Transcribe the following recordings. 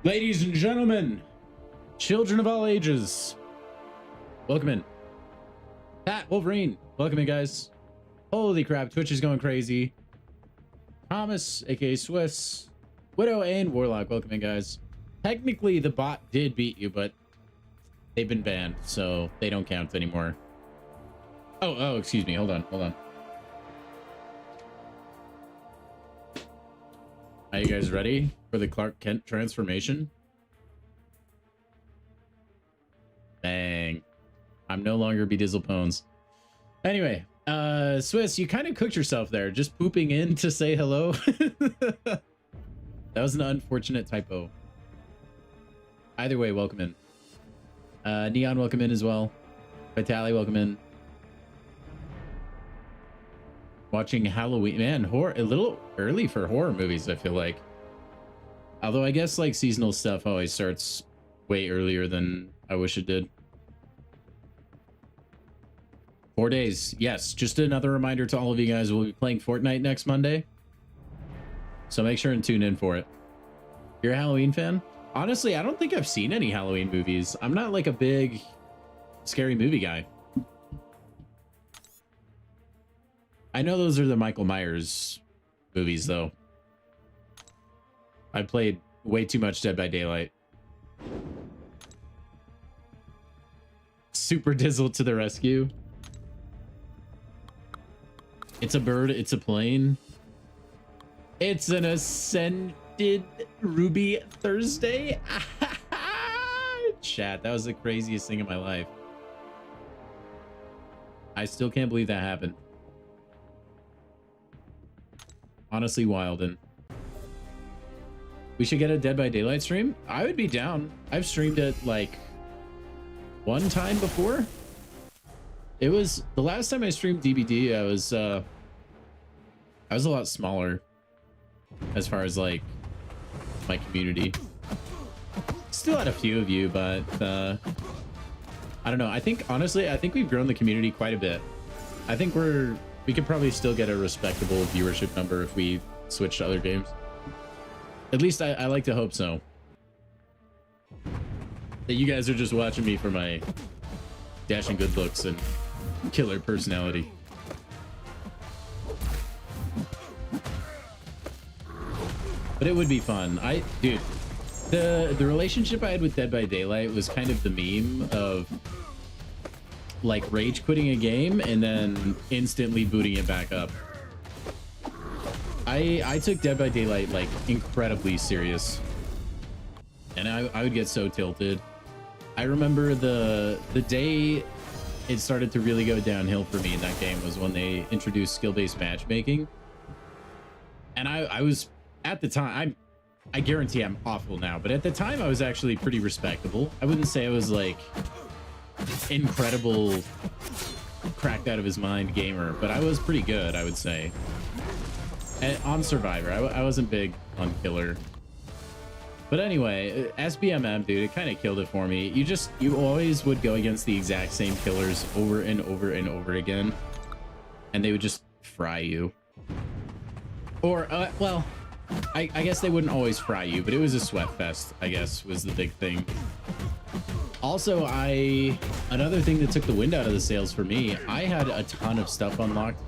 Ladies and gentlemen, children of all ages, welcome in. Pat, Wolverine, welcome in, guys. Holy crap, Twitch is going crazy. Thomas, aka Swiss, Widow, and Warlock, welcome in, guys. Technically, the bot did beat you, but they've been banned, so they don't count anymore. Oh, excuse me. Hold on. Are you guys ready for the Clark Kent transformation? Bang. I'm no longer Bedizzle Pones. Anyway, Swiss, you kind of cooked yourself there, just pooping in to say hello. That was an unfortunate typo. Either way, welcome in. Neon, welcome in as well. Vitali, welcome in. Watching Halloween, man, horror, a little early for horror movies, I feel like. Although I guess like seasonal stuff always starts way earlier than I wish it did. 4 days, yes. Just another reminder to all of you guys, we'll be playing Fortnite next Monday. So make sure and tune in for it. You're a Halloween fan? Honestly, I don't think I've seen any Halloween movies. I'm not like a big scary movie guy. I know those are the Michael Myers movies, though. I played way too much Dead by Daylight. Super Dizzle to the rescue. It's a bird, it's a plane. It's an ascended Ruby Thursday. Chat, that was the craziest thing in my life. I still can't believe that happened. Honestly, Wilden. We should get a Dead by Daylight stream. I would be down. I've streamed it like one time before. It was the last time I streamed DBD. I was a lot smaller as far as like my community. Still had a few of you, but I don't know. I think honestly, I think we've grown the community quite a bit. I think we could probably still get a respectable viewership number if we switch to other games. At least I like to hope so. That you guys are just watching me for my dashing good looks and killer personality. But it would be fun. Dude, the relationship I had with Dead by Daylight was kind of the meme of like rage quitting a game and then instantly booting it back up. I took Dead by Daylight like incredibly serious, and I would get so tilted. I remember the day it started to really go downhill for me in that game was when they introduced skill-based matchmaking, and I was at the time, I guarantee I'm awful now, but at the time I was actually pretty respectable. I wouldn't say I was like incredible cracked out of his mind gamer, but I was pretty good, I would say. And on Survivor, I wasn't big on Killer. But anyway, SBMM, dude, it kind of killed it for me. You always would go against the exact same killers over and over and over again, and they would just fry you. Or well, I guess they wouldn't always fry you, but it was a sweat fest, I guess, was the big thing. Also, another thing that took the wind out of the sails for me, I had a ton of stuff unlocked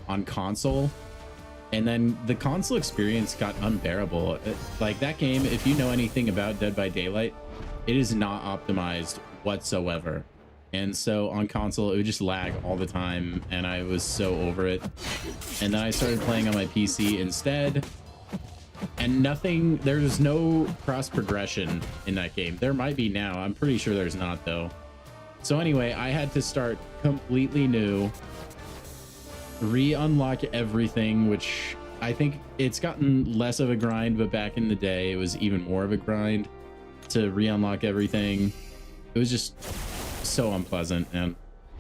on console, and then the console experience got unbearable. Like that game, if you know anything about Dead by Daylight, it is not optimized whatsoever. And so on console, it would just lag all the time, and I was so over it. And then I started playing on my PC instead. And there was no cross progression in that game. There might be now. I'm pretty sure there's not, though. So anyway, I had to start completely new, re-unlock everything, which I think it's gotten less of a grind, but back in the day, it was even more of a grind to re-unlock everything. It was just so unpleasant, man.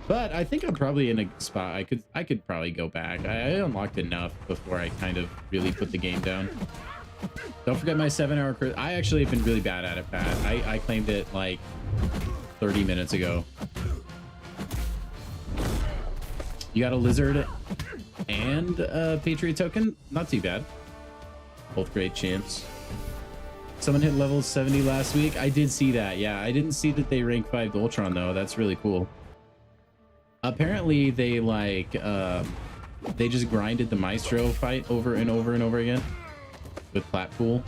But I think I'm probably in a spot I could probably go back. I unlocked enough before I kind of really put the game down. Don't forget my 7-hour cruise. I actually have been really bad at it, Pat. I claimed it like 30 minutes ago. You got a lizard and a Patriot token? Not too bad. Both great champs. Someone hit level 70 last week. I did see that. Yeah, I didn't see that they rank 5 Ultron though. That's really cool. Apparently they like they just grinded the Maestro fight over and over and over again with Platpool.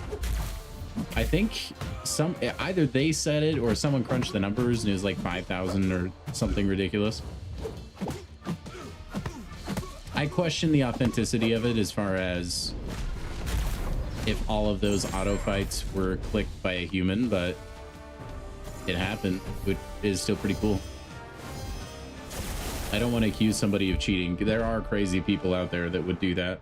I think either they said it or someone crunched the numbers and it was like 5,000 or something ridiculous. I question the authenticity of it as far as if all of those auto fights were clicked by a human, but it happened, which is still pretty cool. I don't want to accuse somebody of cheating. There are crazy people out there that would do that.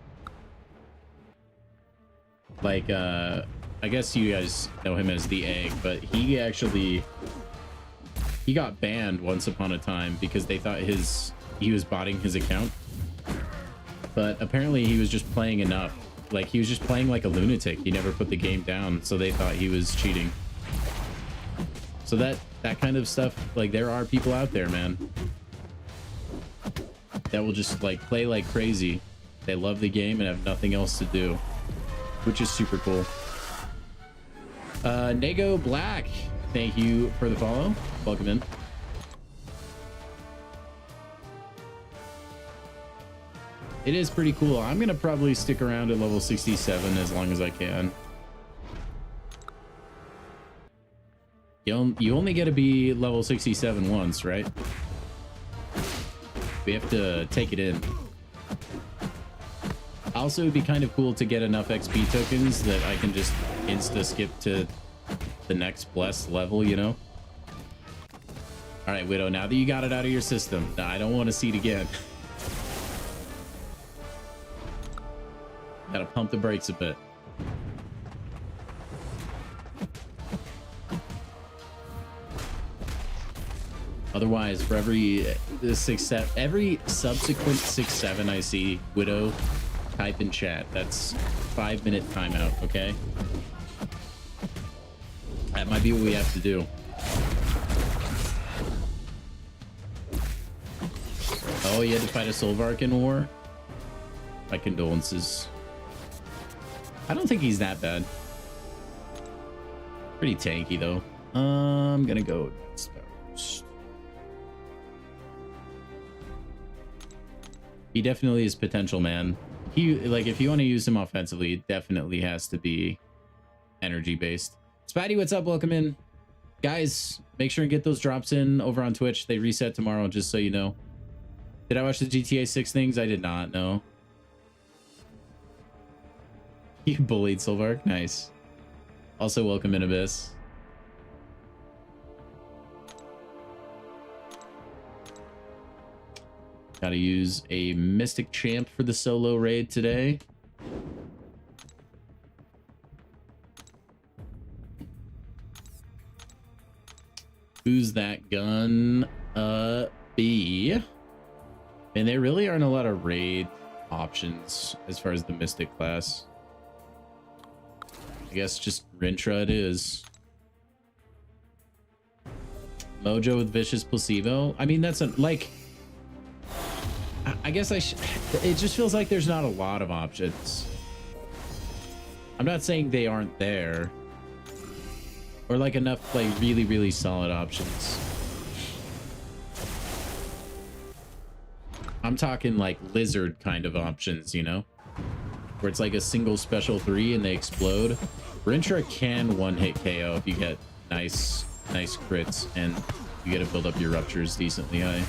Like, I guess you guys know him as the Egg, but he got banned once upon a time because they thought he was botting his account. But apparently he was just playing enough. Like, he was just playing like a lunatic. He never put the game down, so they thought he was cheating. So that kind of stuff, like, there are people out there, man, that will just like play like crazy. They love the game and have nothing else to do, which is super cool. Nego Black, thank you for the follow. Welcome in. It is pretty cool. I'm gonna probably stick around at level 67 as long as I can. You only get to be level 67 once, right? We have to take it in. Also, it'd be kind of cool to get enough XP tokens that I can just insta skip to the next blessed level, you know? All right, Widow, now that you got it out of your system, I don't want to see it again. Gotta pump the brakes a bit. Otherwise, for every subsequent 6-7 I see Widow, type in chat. That's 5-minute timeout, okay? That might be what we have to do. Oh, you had to fight a Solvark in war? My condolences. I don't think he's that bad. Pretty tanky though. I'm gonna go first. He definitely is potential, man. He, like, if you want to use him offensively, it definitely has to be energy based. Spidey, what's up? Welcome in. Guys, make sure and get those drops in over on Twitch. They reset tomorrow, just so you know. Did I watch the GTA 6 things? I did not, no. You bullied Solvark? Nice. Also, welcome in, Abyss. Gotta use a Mystic Champ for the solo raid today. Who's that gun? B. And there really aren't a lot of raid options as far as the Mystic class. I guess just Rintra it is. Mojo with Vicious Placebo. I mean, that's a, like, I guess it just feels like there's not a lot of options. I'm not saying they aren't there, or like enough like really, really solid options. I'm talking like lizard kind of options, you know, where it's like a single special 3 and they explode. Rintra can one-hit KO if you get nice crits and you get to build up your ruptures decently high.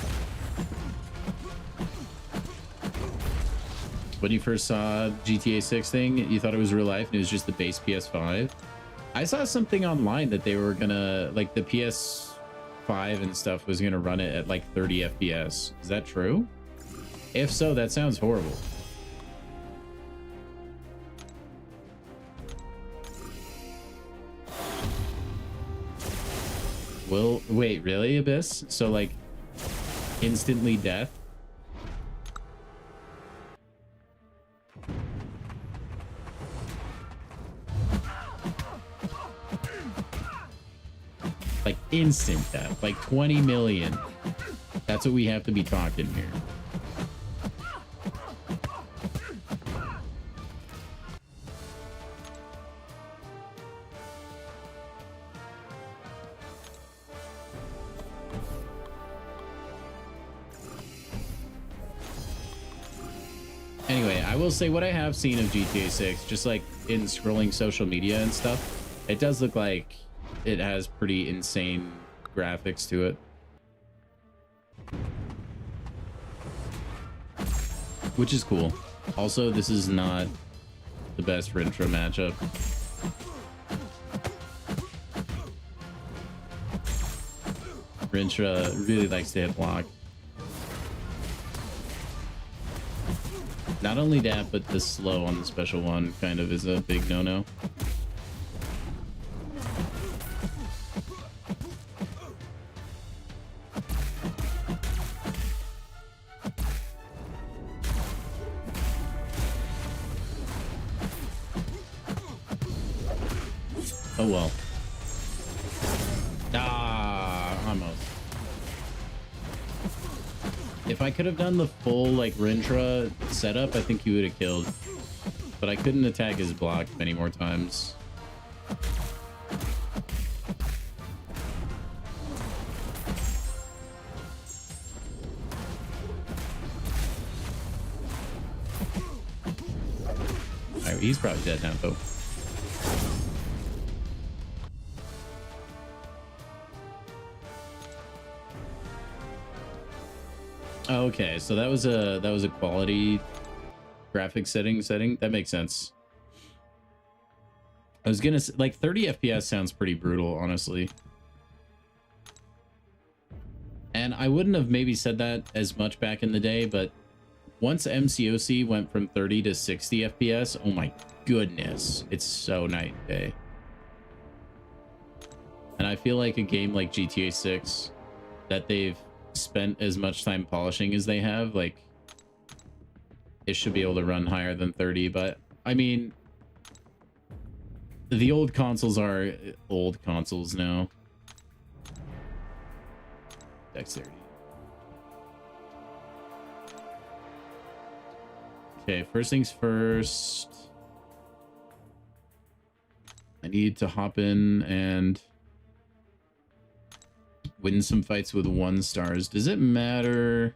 When you first saw GTA 6 thing, you thought it was real life and it was just the base PS5. I saw something online that they were gonna, like, the PS5 and stuff was gonna run it at like 30 FPS. Is that true? If so, that sounds horrible. Well, wait, really, Abyss? So, like, instantly death? Like, instant death. Like, 20 million. That's what we have to be talking here. anyway, I will say what I have seen of GTA 6, just like in scrolling social media and stuff, it does look like it has pretty insane graphics to it. Which is cool. Also, this is not the best Rintra matchup. Rintra really likes to hit block. Not only that, but the slow on the special one kind of is a big no-no. Oh well. Ah, almost. If I could have done the full like Rintra setup, I think he would have killed. But I couldn't attack his block many more times. Alright, he's probably dead now though. Okay, so that was a quality graphic setting. That makes sense. I was gonna say, like 30 FPS sounds pretty brutal, honestly. And I wouldn't have maybe said that as much back in the day, but once MCOC went from 30 to 60 FPS, oh my goodness, it's so night and day. And I feel like a game like GTA 6 that they've spent as much time polishing as they have, like it should be able to run higher than 30. But I mean, the old consoles are old consoles now. Dexterity. Okay, first things first, I need to hop in and win some fights with 1 stars. Does it matter?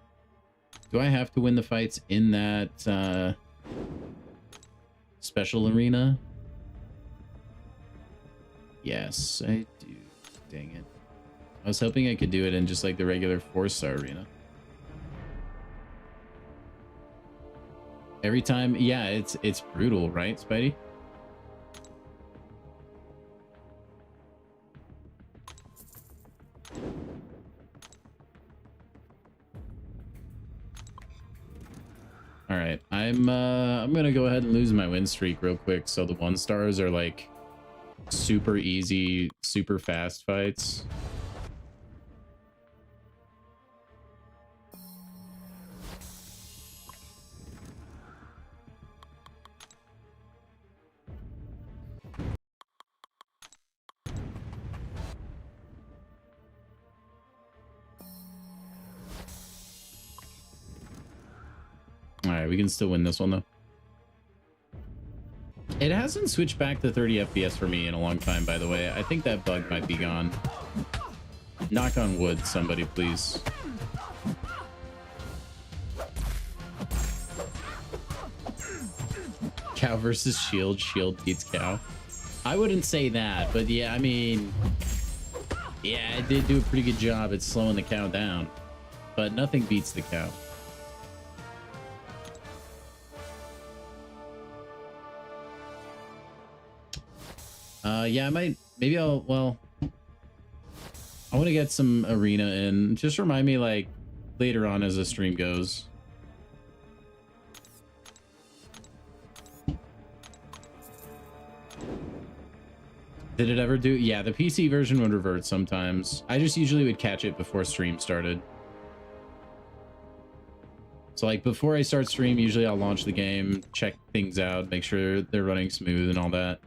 Do I have to win the fights in that special arena? Yes, I do. Dang it. I was hoping I could do it in just like the regular 4-star arena. Every time, yeah, it's brutal, right, Spidey? All right, I'm gonna go ahead and lose my win streak real quick, so the 1 stars are like super easy, super fast fights. All right, we can still win this one though. It hasn't switched back to 30 FPS for me in a long time, by the way. I think that bug might be gone. Knock on wood, somebody, please. Cow versus Shield. Shield beats Cow. I wouldn't say that, but yeah, I mean, yeah, it did do a pretty good job at slowing the Cow down, but nothing beats the Cow. Yeah, I might, maybe I'll, well, I want to get some arena in. Just remind me, like, later on as the stream goes. Did it ever do? Yeah, the PC version would revert sometimes. I just usually would catch it before stream started. So, like, before I start stream, usually I'll launch the game, check things out, make sure they're running smooth and all that.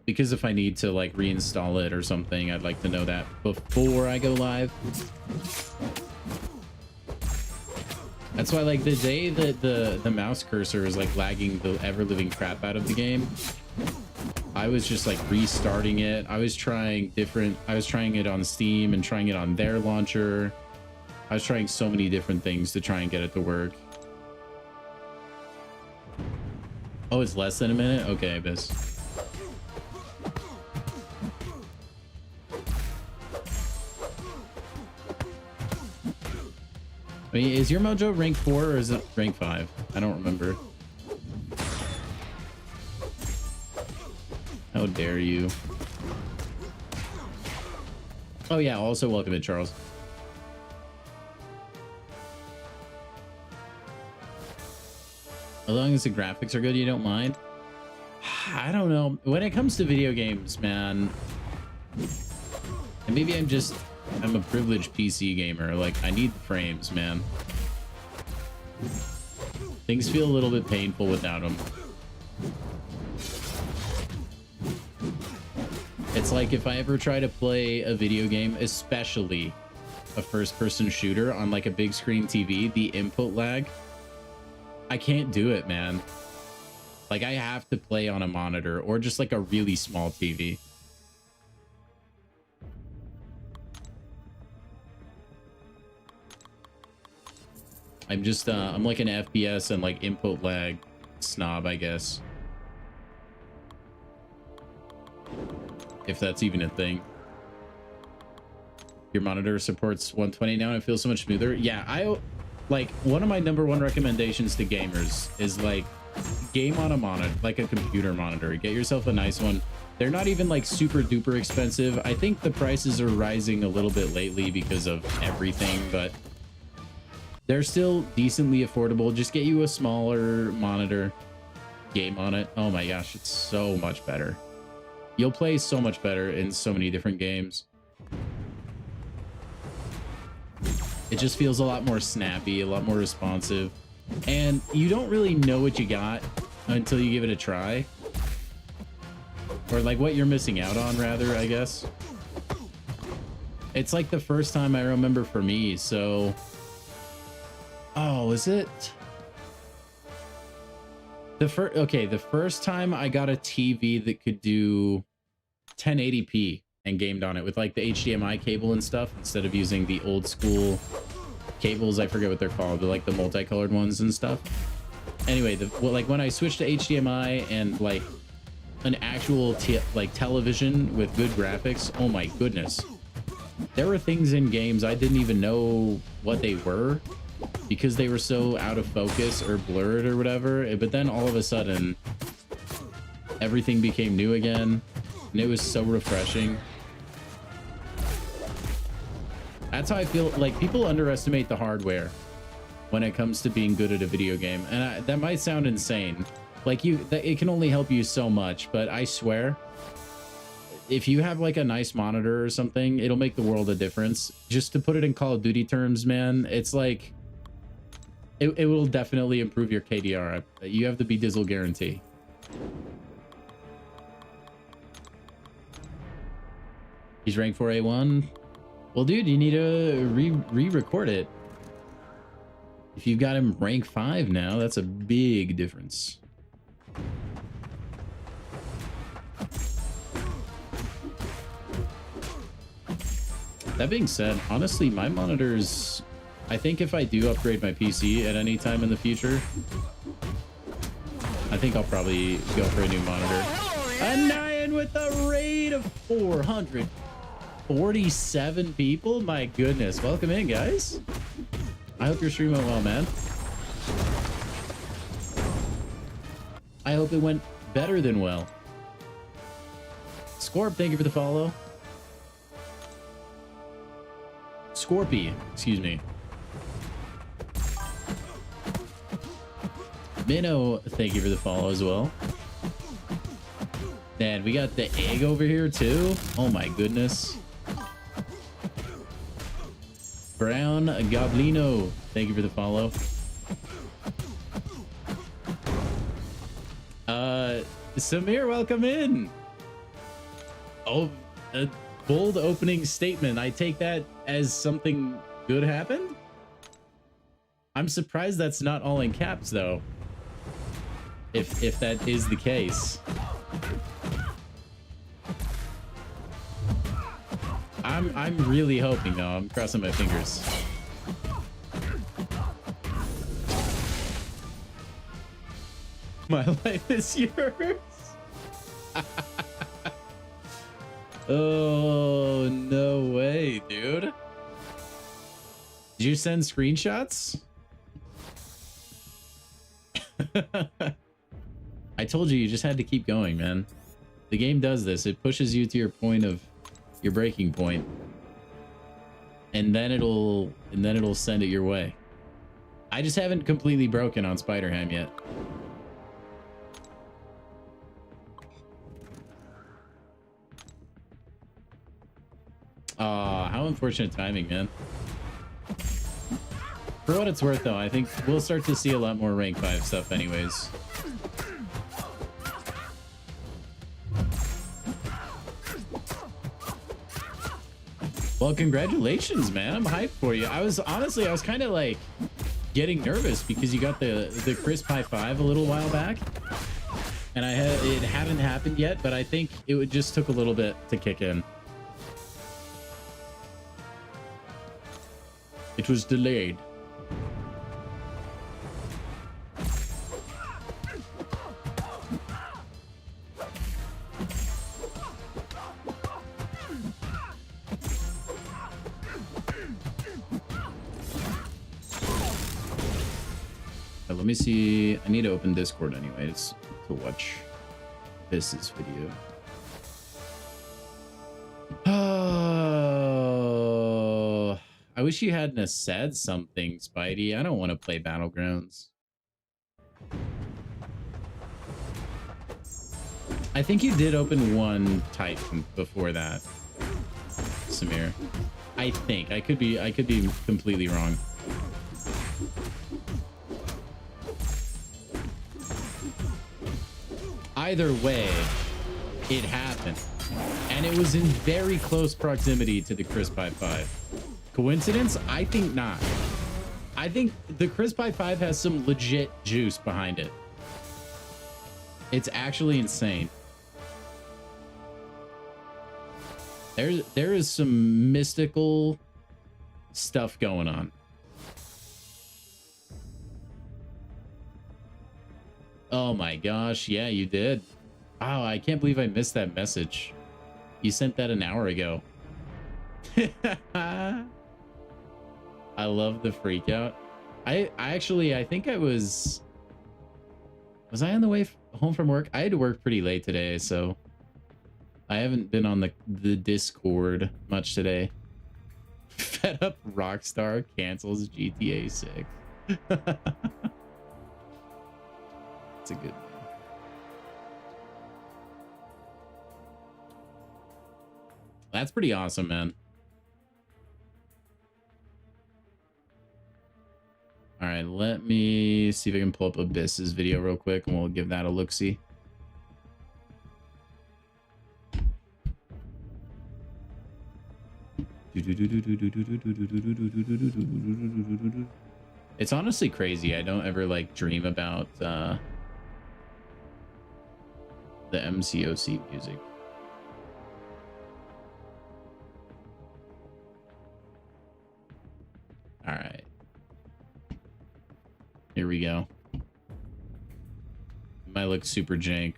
Because if I need to like reinstall it or something, I'd like to know that before I go live. That's why, like, the day that the mouse cursor is like lagging the ever-living crap out of the game, I was just like restarting it. I was trying it on Steam and trying it on their launcher. I was trying so many different things to try and get it to work. Oh, it's less than a minute? Okay, Abyss. I mean, is your mojo rank 4 or is it rank 5? I don't remember. How dare you? Oh yeah, also welcome in, Charles. As long as the graphics are good, you don't mind? I don't know. When it comes to video games, man, and maybe I'm a privileged PC gamer. Like, I need the frames, man. Things feel a little bit painful without them. It's like if I ever try to play a video game, especially a first-person shooter on like a big screen TV, the input lag, I can't do it, man. Like, I have to play on a monitor or just like a really small TV. I'm like an FPS and like input lag snob, I guess. If that's even a thing. Your monitor supports 120 now and it feels so much smoother. Yeah, like, one of my #1 recommendations to gamers is like game on a monitor, like a computer monitor. Get yourself a nice one. They're not even like super duper expensive. I think the prices are rising a little bit lately because of everything, but they're still decently affordable. Just get you a smaller monitor, game on it. Oh my gosh, it's so much better. You'll play so much better in so many different games. It just feels a lot more snappy, a lot more responsive. And you don't really know what you got until you give it a try. Or like what you're missing out on, rather, I guess. It's like the first time I remember for me, so... Oh, is it? The first time I got a TV that could do 1080p and gamed on it with like the HDMI cable and stuff instead of using the old school cables. I forget what they're called, but like the multicolored ones and stuff. Anyway, like when I switched to HDMI and like an actual like television with good graphics, oh my goodness, there were things in games I didn't even know what they were because they were so out of focus or blurred or whatever. But then all of a sudden everything became new again and it was so refreshing. That's how I feel. Like, people underestimate the hardware when it comes to being good at a video game, and that might sound insane. Like, it can only help you so much, but I swear, if you have like a nice monitor or something, it'll make the world a difference. Just to put it in Call of Duty terms, man, it's like it will definitely improve your KDR. You have the Bedizzle guarantee. He's ranked 4A1. Well, dude, you need to re-record it. If you've got him rank 5 now, that's a big difference. That being said, honestly, my monitors, I think if I do upgrade my PC at any time in the future, I think I'll probably go for a new monitor. A 9 with a raid of 447 people. My goodness. Welcome in, guys. I hope your stream went well, man. I hope it went better than well. Scorp, thank you for the follow. Scorpy, excuse me. Minnow, thank you for the follow as well. And we got the egg over here too. Oh my goodness. Brown Goblino, thank you for the follow. Samir, welcome in. Oh, a bold opening statement. I take that as something good happened. I'm surprised that's not all in caps though. If that is the case. I'm really hoping though. I'm crossing my fingers. My life is yours. Oh, no way, dude. Did you send screenshots? I told you, you just had to keep going, man. The game does this. It pushes you to your point of your breaking point. And then it'll send it your way. I just haven't completely broken on Spider-Ham yet. Aw, how unfortunate timing, man. For what it's worth, though, I think we'll start to see a lot more rank 5 stuff anyways. Well, congratulations, man. I'm hyped for you. I was kind of like getting nervous because you got the crisp high 5 a little while back. And it hadn't happened yet, but I think it just took a little bit to kick in. It was delayed. Let me see. I need to open Discord anyways to watch this video. Oh, I wish you hadn't said something, Spidey. I don't want to play Battlegrounds. I think you did open one type before that, Samir. I think I could be completely wrong. Either way, it happened, and it was in very close proximity to the crisp high 5. Coincidence? I think not. I think the crisp high 5 has some legit juice behind it. It's actually insane. There is some mystical stuff going on. Oh my gosh, yeah, you did. Wow, I can't believe I missed that message. You sent that an hour ago. I love the freak out. I think I was I on the way home from work? I had to work pretty late today, so I haven't been on the Discord much today. Fed up Rockstar cancels GTA 6. It's a good name. That's pretty awesome, man. All right, let me see if I can pull up Abyss's video real quick, and we'll give that a look-see. It's honestly crazy. I don't ever like dream about the MCOC music. All right. Here we go. It might look super jank.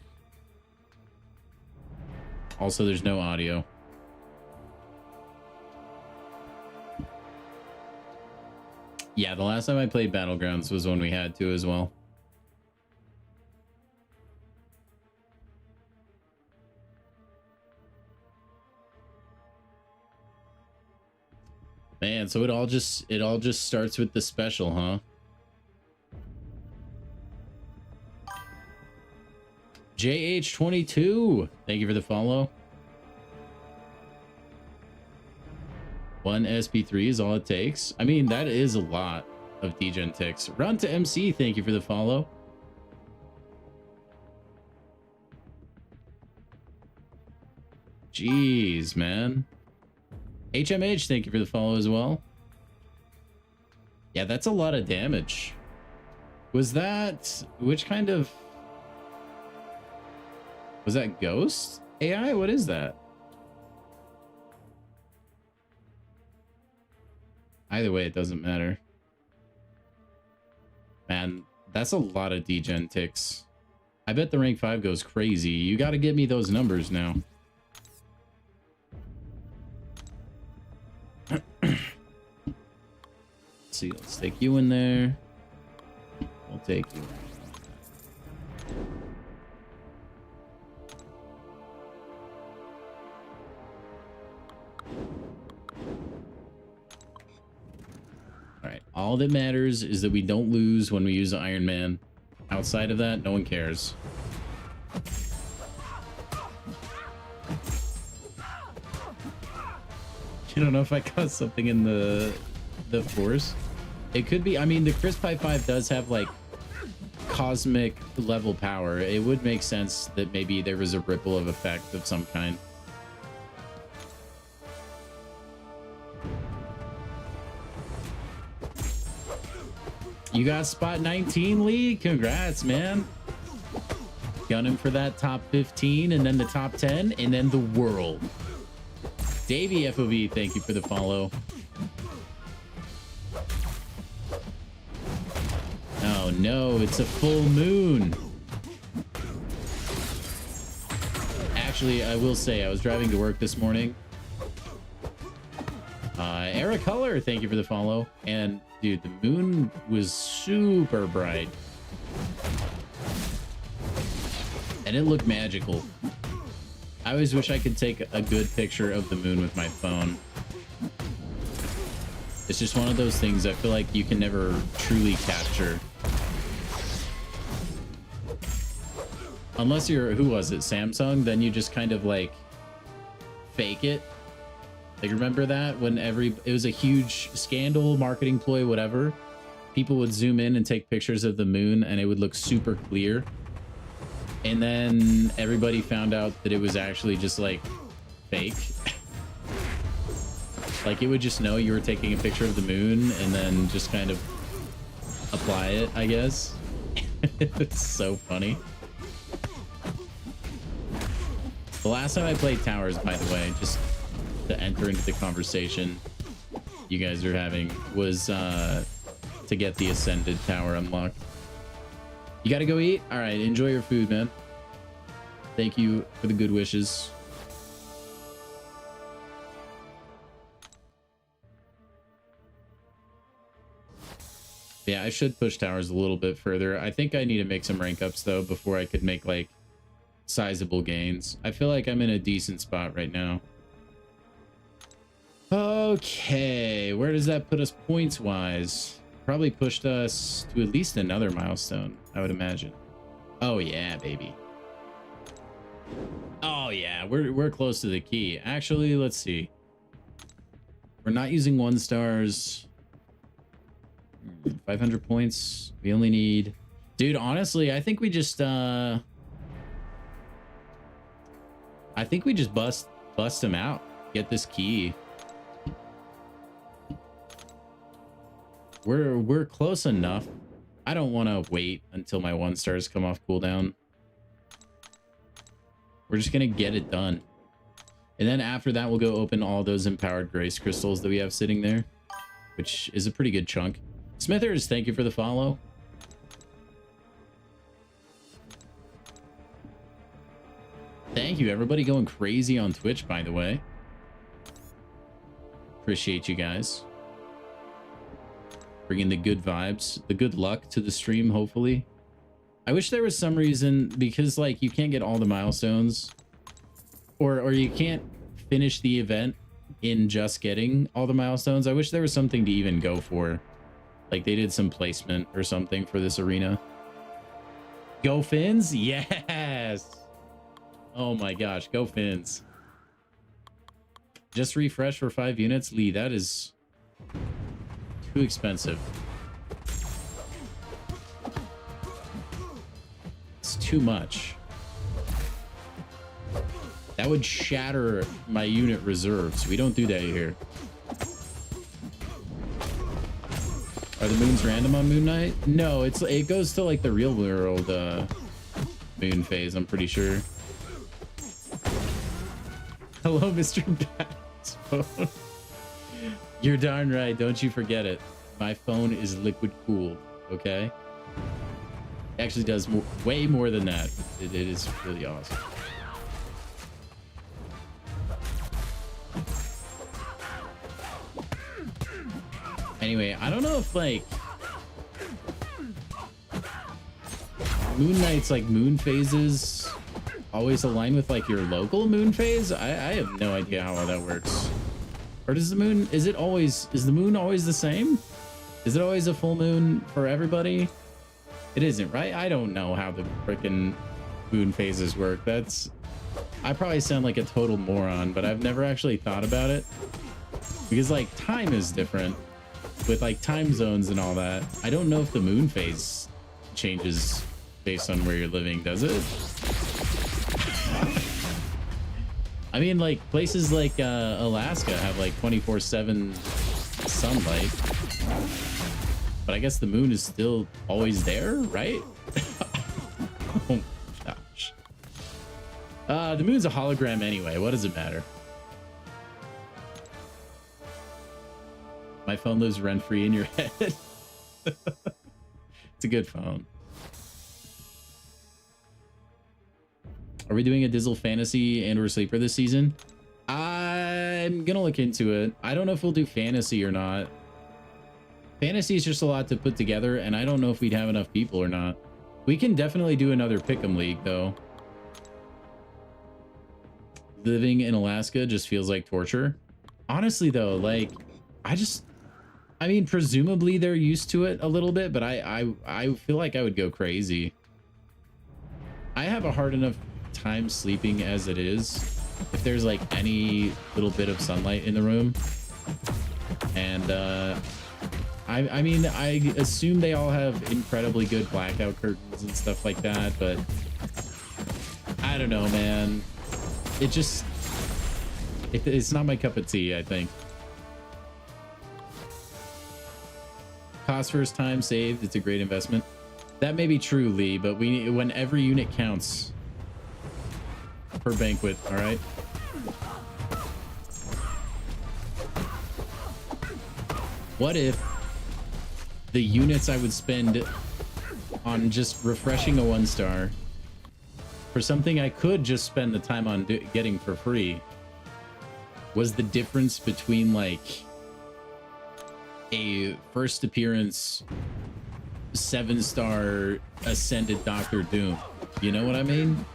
Also, there's no audio. Yeah, the last time I played Battlegrounds was when we had to as well. Man, so it all just starts with the special, huh? JH22, thank you for the follow. 1 SP3 is all it takes. I mean, that is a lot of degen ticks. Run to MC, thank you for the follow. Jeez, man. HMH, thank you for the follow as well. Yeah, that's a lot of damage. Was that... which kind of... was that Ghost AI? What is that? Either way, it doesn't matter. Man, that's a lot of degen ticks. I bet the rank 5 goes crazy. You got to get me those numbers now. Let's see, let's take you in there. We'll take you. All right, all that matters is that we don't lose when we use Iron Man. Outside of that, no one cares. I don't know if I caught something in the force. It could be, I mean, the Crisp High 5 does have like cosmic level power. It would make sense that maybe there was a ripple of effect of some kind. You got spot 19, Lee. Congrats, man. Gunning for that top 15 and then the top 10 and then the world. Davey FOV, thank you for the follow. Oh no, it's a full moon. Actually, I will say I was driving to work this morning. Era Color, thank you for the follow. And dude, the moon was super bright. And it looked magical. I always wish I could take a good picture of the moon with my phone. It's just one of those things I feel like you can never truly capture. Unless you're, who was it, Samsung? Then you just kind of like fake it. Like, remember that when it was a huge scandal, marketing ploy, whatever. People would zoom in and take pictures of the moon and it would look super clear. And then everybody found out that it was actually just like fake. Like, it would just know you were taking a picture of the moon and then just kind of apply it, I guess. It's so funny. The last time I played Towers, by the way, just to enter into the conversation you guys are having, was to get the Ascended Tower unlocked. You gotta go eat? All right, enjoy your food, man. Thank you for the good wishes. Yeah, I should push Towers a little bit further. I think I need to make some rank ups, though, before I could make, like, sizable gains. I feel like I'm in a decent spot right now. Okay, where does that put us points-wise? Probably pushed us to at least another milestone, I would imagine. Oh, yeah, baby. Oh, yeah, we're close to the key. Actually, let's see. We're not using 1 stars. 500 points. We only need... Dude, honestly, I think we just... I think we just bust him out. Get this key. We're close enough. I don't want to wait until my 1 stars come off cooldown. We're just gonna get it done. And then after that, we'll go open all those empowered grace crystals that we have sitting there, which is a pretty good chunk. Smithers, thank you for the follow. Thank you, everybody going crazy on Twitch, by the way. Appreciate you guys. Bringing the good vibes, the good luck to the stream, hopefully. I wish there was some reason, because, like, you can't get all the milestones, or you can't finish the event in just getting all the milestones. I wish there was something to even go for. Like, they did some placement or something for this arena. Go Finns? Yes! Oh my gosh, go Finns. Just refresh for 5 units? Lee, that is too expensive. It's too much. That would shatter my unit reserves. We don't do that here. Are the moons random on Moon Knight? No, it goes to like the real world moon phase, I'm pretty sure. Hello, Mr. Bat's phone. You're darn right, don't you forget it. My phone is liquid cooled, okay? It actually does way more than that. It is really awesome. Anyway, I don't know if like Moon Knight's like moon phases always align with like your local moon phase. I have no idea how that works. Or does the moon, is the moon always the same? Is it always a full moon for everybody? It isn't, right? I don't know how the freaking moon phases work. I probably sound like a total moron, but I've never actually thought about it. Because like time is different with like time zones and all that. I don't know if the moon phase changes based on where you're living, does it? I mean, like places like Alaska have like 24/7 sunlight, but I guess the moon is still always there, right? Oh gosh. The moon's a hologram anyway. What does it matter? My phone lives rent-free in your head. It's a good phone. Are we doing a Dizzle Fantasy and or Sleeper this season? I'm gonna look into it. I don't know if we'll do Fantasy or not. Fantasy is just a lot to put together, and I don't know if we'd have enough people or not. We can definitely do another Pick'em League, though. Living in Alaska just feels like torture. Honestly, though, like, I mean, presumably they're used to it a little bit, but I feel like I would go crazy. I have a hard enough time sleeping as it is. If there's like any little bit of sunlight in the room, and I mean, I assume they all have incredibly good blackout curtains and stuff like that, but I don't know, man. It's not my cup of tea, I think. Cost first time saved, it's a great investment. That may be true, Lee, but when every unit counts per banquet, all right? What if the units I would spend on just refreshing a 1-star for something I could just spend the time on getting for free was the difference between like a first appearance 7-star ascended Doctor Doom? You know what I mean?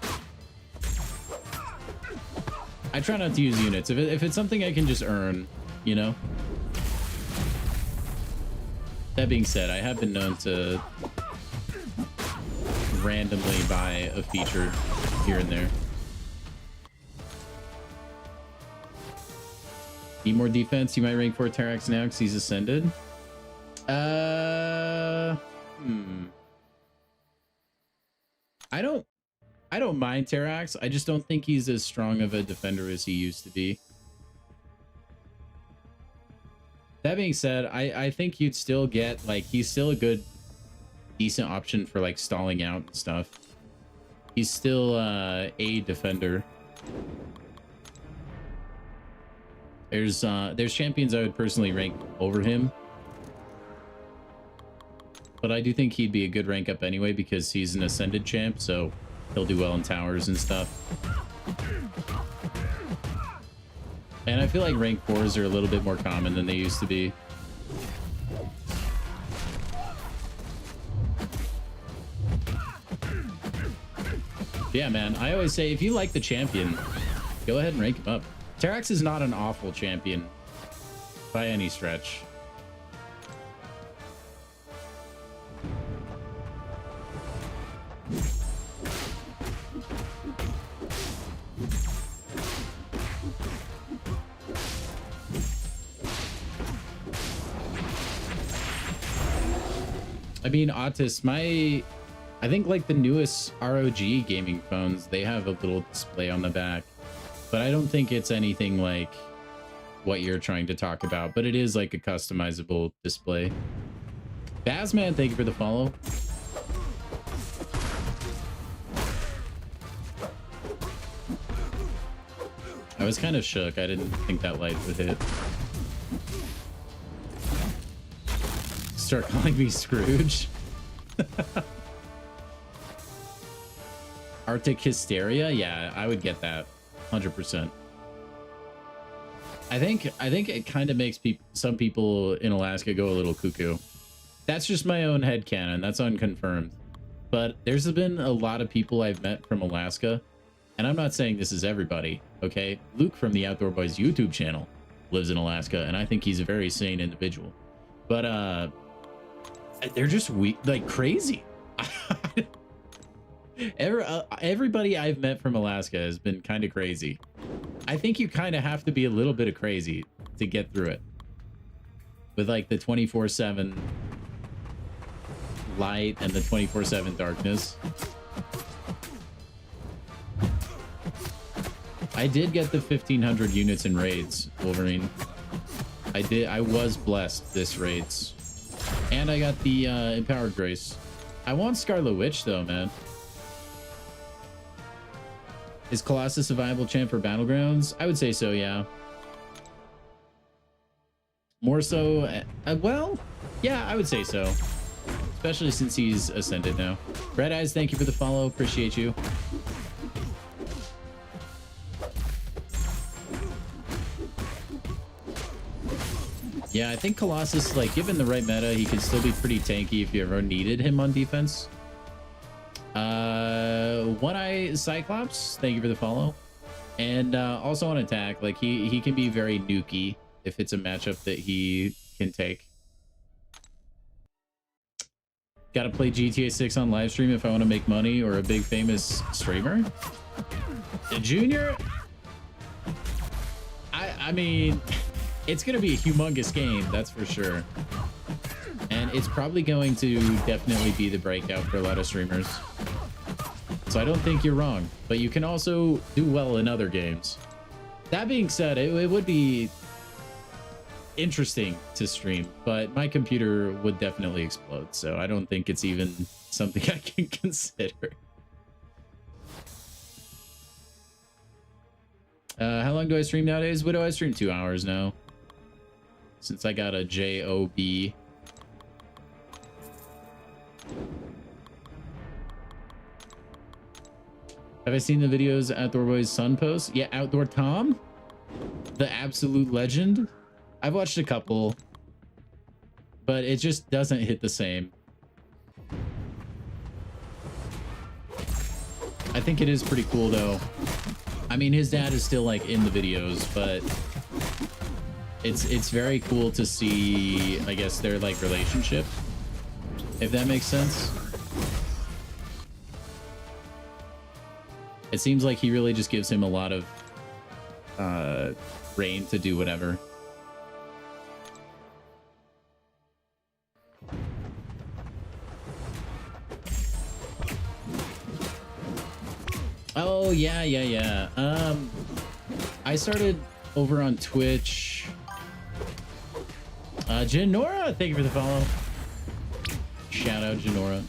I try not to use units if it's something I can just earn, you know. That being said, I have been known to randomly buy a feature here and there. Need more defense? You might rank 4 Terax now because he's ascended. I don't mind Terax. I just don't think he's as strong of a defender as he used to be. That being said, I think you'd still get, like, he's still a good, decent option for, like, stalling out and stuff. He's still a defender. There's champions I would personally rank over him. But I do think he'd be a good rank up anyway because he's an ascended champ, so he'll do well in towers and stuff. And I feel like rank 4s are a little bit more common than they used to be. Yeah, man, I always say if you like the champion, go ahead and rank him up. Terax is not an awful champion by any stretch. I mean, Otis, I think like the newest ROG gaming phones, they have a little display on the back, but I don't think it's anything like what you're trying to talk about, but it is like a customizable display. Bazman, thank you for the follow. I was kind of shook. I didn't think that light would hit. Start calling me Scrooge. Arctic hysteria? Yeah, I would get that 100%. I think it kind of makes some people in Alaska go a little cuckoo. That's just my own headcanon. That's unconfirmed. But there's been a lot of people I've met from Alaska, and I'm not saying this is everybody, okay? Luke from the Outdoor Boys YouTube channel lives in Alaska, and I think he's a very sane individual. But they're just like crazy. Everybody I've met from Alaska has been kind of crazy. I think you kind of have to be a little bit of crazy to get through it. With like the 24/7 light and the 24/7 darkness. I did get the 1,500 units in raids, Wolverine. I was blessed this raids. And I got the Empowered Grace. I want Scarlet Witch though, man. Is Colossus a viable champ for Battlegrounds? I would say so, yeah. More so, well, yeah, I would say so. Especially since he's ascended now. Red Eyes, thank you for the follow. Appreciate you. Yeah, I think Colossus, like, given the right meta, he could still be pretty tanky if you ever needed him on defense. One Eye Cyclops, thank you for the follow. And also on attack, like, he can be very nukey if it's a matchup that he can take. Gotta play GTA 6 on live stream if I want to make money, or a big famous streamer? A junior? I mean, it's gonna be a humongous game, that's for sure. And it's probably going to definitely be the breakout for a lot of streamers. So I don't think you're wrong, but you can also do well in other games. That being said, it would be interesting to stream, but my computer would definitely explode, so I don't think it's even something I can consider. How long do I stream nowadays? What do I stream? 2 hours now, since I got a JOB. Have I seen the videos Outdoor Boys Sun posts? Yeah, Outdoor Tom, the absolute legend. I've watched a couple, but it just doesn't hit the same. I think it is pretty cool though. I mean, his dad is still like in the videos, but it's very cool to see, I guess, their like relationship, if that makes sense. It seems like he really just gives him a lot of reign to do whatever. Oh, yeah. I started over on Twitch. Janora, thank you for the follow. Shout out, Janora.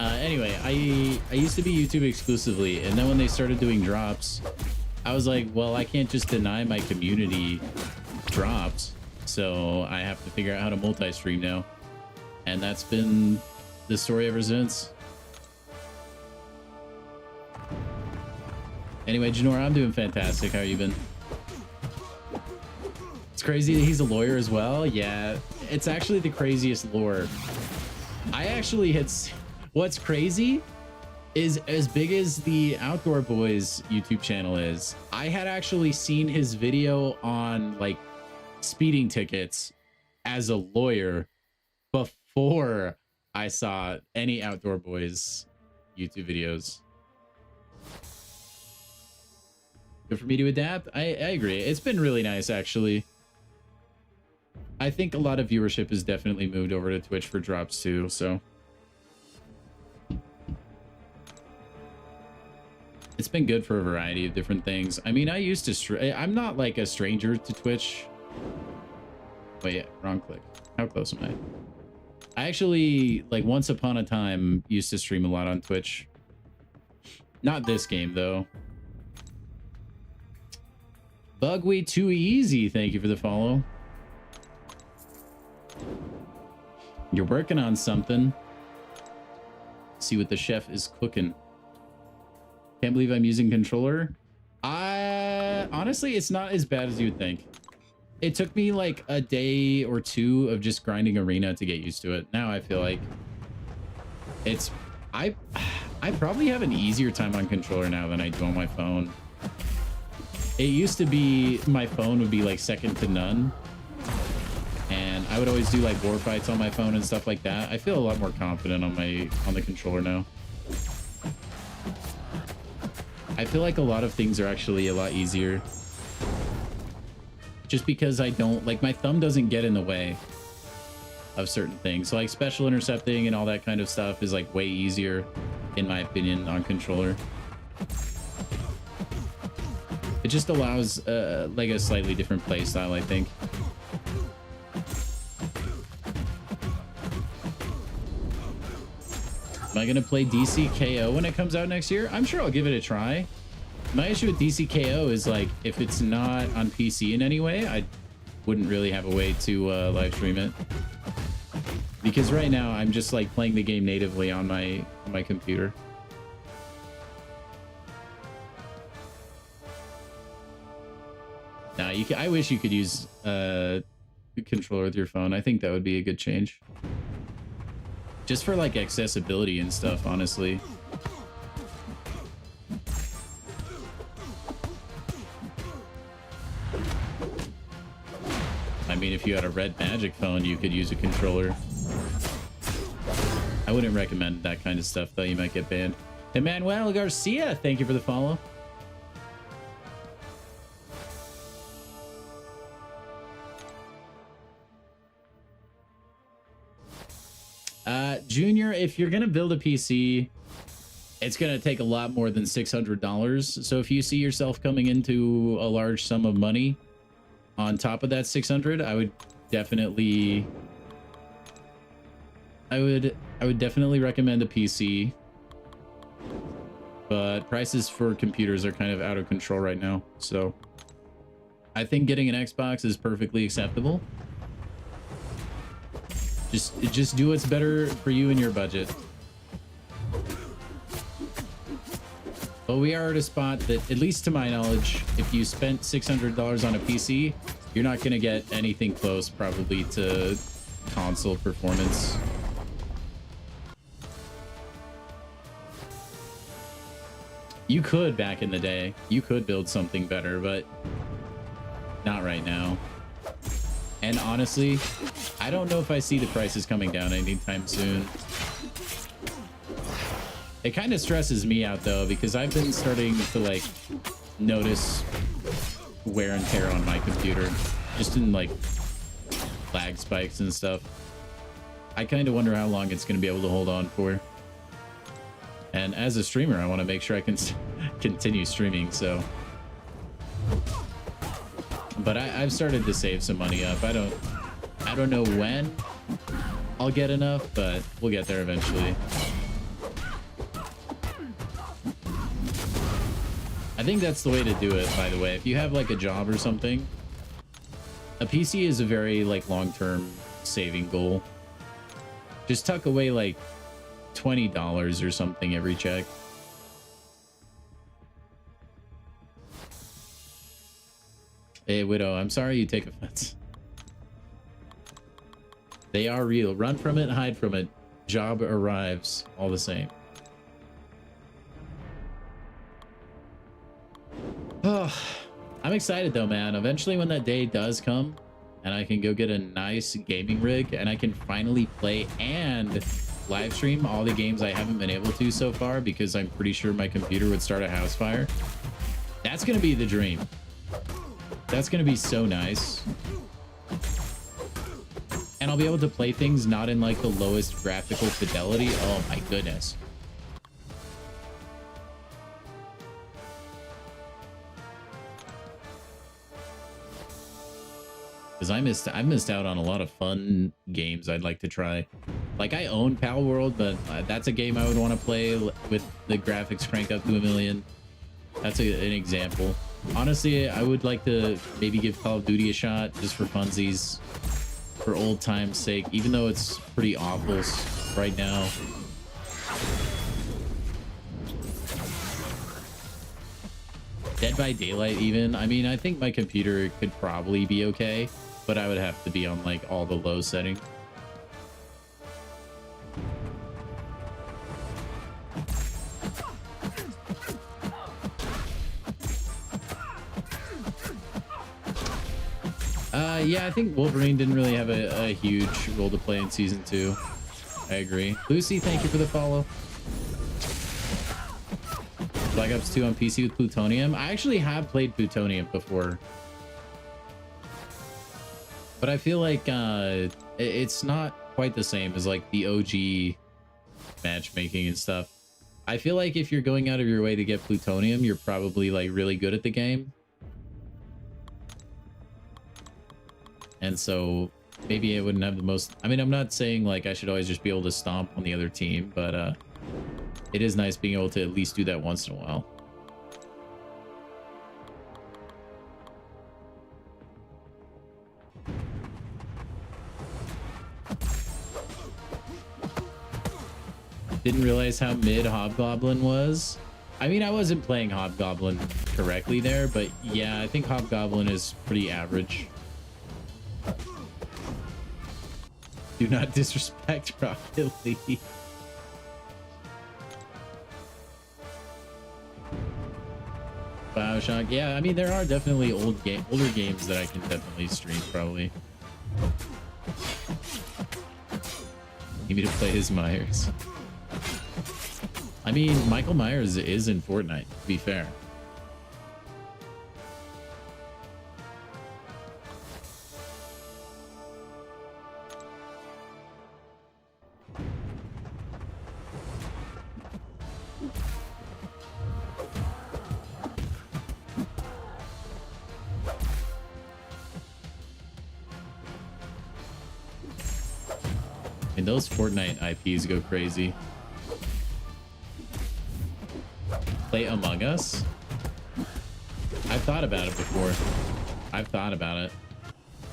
Anyway, I used to be YouTube exclusively, and then when they started doing drops, I was like, well, I can't just deny my community drops, so I have to figure out how to multi-stream now. And that's been the story ever since. Anyway, Janora, I'm doing fantastic. How you been? It's crazy that he's a lawyer as well. Yeah, it's actually the craziest lore. I actually had... What's crazy is, as big as the Outdoor Boys YouTube channel is, I had actually seen his video on like speeding tickets as a lawyer before I saw any Outdoor Boys YouTube videos. Good for me to adapt. I agree. It's been really nice, actually. I think a lot of viewership has definitely moved over to Twitch for drops too, so... It's been good for a variety of different things. I mean, I used to... I'm not like a stranger to Twitch. Wait, yeah, wrong click. How close am I? I actually, like, once upon a time, used to stream a lot on Twitch. Not this game, though. Bugweed Too Easy, thank you for the follow. You're working on something. See what the chef is cooking. Can't believe I'm using controller. Honestly, it's not as bad as you'd think. It took me like a day or two of just grinding arena to get used to it. Now I feel like it's I probably have an easier time on controller now than I do on my phone. It used to be my phone would be like second to none, and I would always do like war fights on my phone and stuff like that. I feel a lot more confident on the controller now. I feel like a lot of things are actually a lot easier just because I don't like my thumb doesn't get in the way of certain things. So like special intercepting and all that kind of stuff is like way easier in my opinion on controller. It just allows like a slightly different play style, I think. Am I gonna play DCKO when it comes out next year? I'm sure I'll give it a try. My issue with DCKO is like if it's not on PC in any way, I wouldn't really have a way to live stream it. Because right now I'm just like playing the game natively on my computer. Now I wish you could use a controller with your phone. I think that would be a good change. Just for like accessibility and stuff, honestly. I mean, if you had a red magic phone, you could use a controller. I wouldn't recommend that kind of stuff, though. You might get banned. Emmanuel Garcia, thank you for the follow. Junior, if you're gonna build a PC, it's gonna take a lot more than $600. So if you see yourself coming into a large sum of money on top of that 600, I would definitely recommend a PC. But prices for computers are kind of out of control right now, so I think getting an Xbox is perfectly acceptable. Just do what's better for you and your budget. But we are at a spot that, at least to my knowledge, if you spent $600 on a PC, you're not going to get anything close probably to console performance. You could back in the day. You could build something better, but not right now. And honestly, I don't know if I see the prices coming down anytime soon. It kind of stresses me out though, because I've been starting to like notice wear and tear on my computer, just in like lag spikes and stuff. I kind of wonder how long it's going to be able to hold on for. And as a streamer, I want to make sure I can continue streaming, so. But I've started to save some money up. I don't know when I'll get enough, but we'll get there eventually. I think that's the way to do it, by the way. If you have like a job or something, a PC is a very like long-term saving goal. Just tuck away like $20 or something every check. Hey, Widow, I'm sorry you take offense. They are real. Run from it, hide from it. Job arrives all the same. Oh, I'm excited though, man. Eventually when that day does come and I can go get a nice gaming rig and I can finally play and live stream all the games I haven't been able to so far because I'm pretty sure my computer would start a house fire. That's going to be the dream. That's going to be so nice. And I'll be able to play things not in like the lowest graphical fidelity. Oh my goodness. Because I missed out on a lot of fun games I'd like to try. Like I own Pal World, but that's a game I would want to play with the graphics cranked up to 1,000,000. That's an example. Honestly, I would like to maybe give Call of Duty a shot just for funsies, for old time's sake, even though it's pretty awful right now. Dead by Daylight even. I mean, I think my computer could probably be okay, but I would have to be on like all the low settings. Yeah, I think Wolverine didn't really have a huge role to play in season 2. I agree. Lucy, thank you for the follow. Black Ops 2 on PC with Plutonium. I actually have played Plutonium before, but I feel like it's not quite the same as like the OG matchmaking and stuff. I feel like if you're going out of your way to get Plutonium, you're probably like really good at the game. And so maybe it wouldn't have the most... I mean, I'm not saying like I should always just be able to stomp on the other team, but it is nice being able to at least do that once in a while. Didn't realize how mid Hobgoblin was. I mean, I wasn't playing Hobgoblin correctly there, but yeah, I think Hobgoblin is pretty average. Do not disrespect Rocket League. BioShock. Yeah, I mean, there are definitely older games that I can definitely stream, probably. Need me to play as Myers. I mean, Michael Myers is in Fortnite, to be fair. And those Fortnite IPs go crazy. Play Among Us? I've thought about it before. I've thought about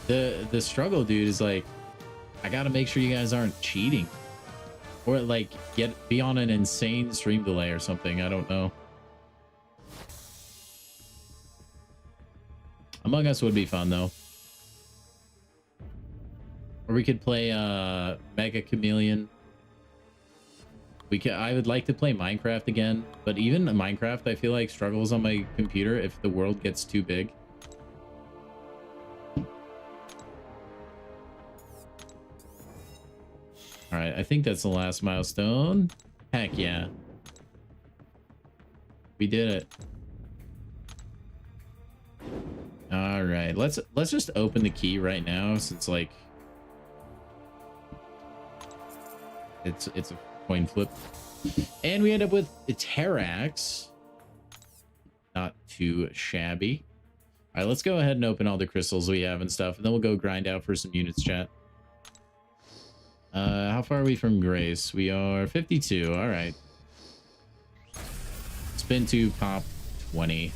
it. The struggle, dude, is like, I gotta make sure you guys aren't cheating. Or like be on an insane stream delay or something. I don't know. Among Us would be fun though. Or we could play Mega Chameleon. I would like to play Minecraft again, but even Minecraft I feel like struggles on my computer if the world gets too big. All right, I think that's the last milestone. Heck yeah. We did it. All right, let's just open the key right now since like it's a coin flip. And we end up with a Terrax. Not too shabby. All right, let's go ahead and open all the crystals we have and stuff, and then we'll go grind out for some units, chat. How far are we from Grace? We are 52. All right. Spin to pop 20.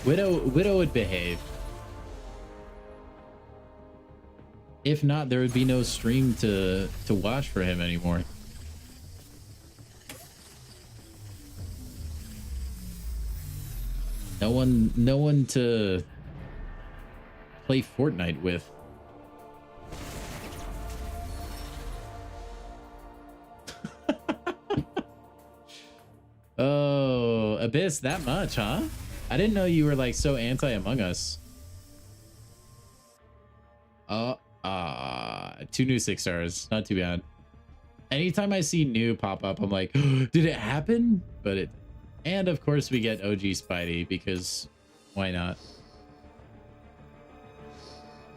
Widow would behave. If not, there would be no stream to watch for him anymore. No one to play Fortnite with. Oh, Abyss, that much, huh? I didn't know you were like so anti Among Us. 2 new 6 stars, not too bad. Anytime I see new pop up, I'm like, did it happen? But it, and of course we get OG Spidey because why not?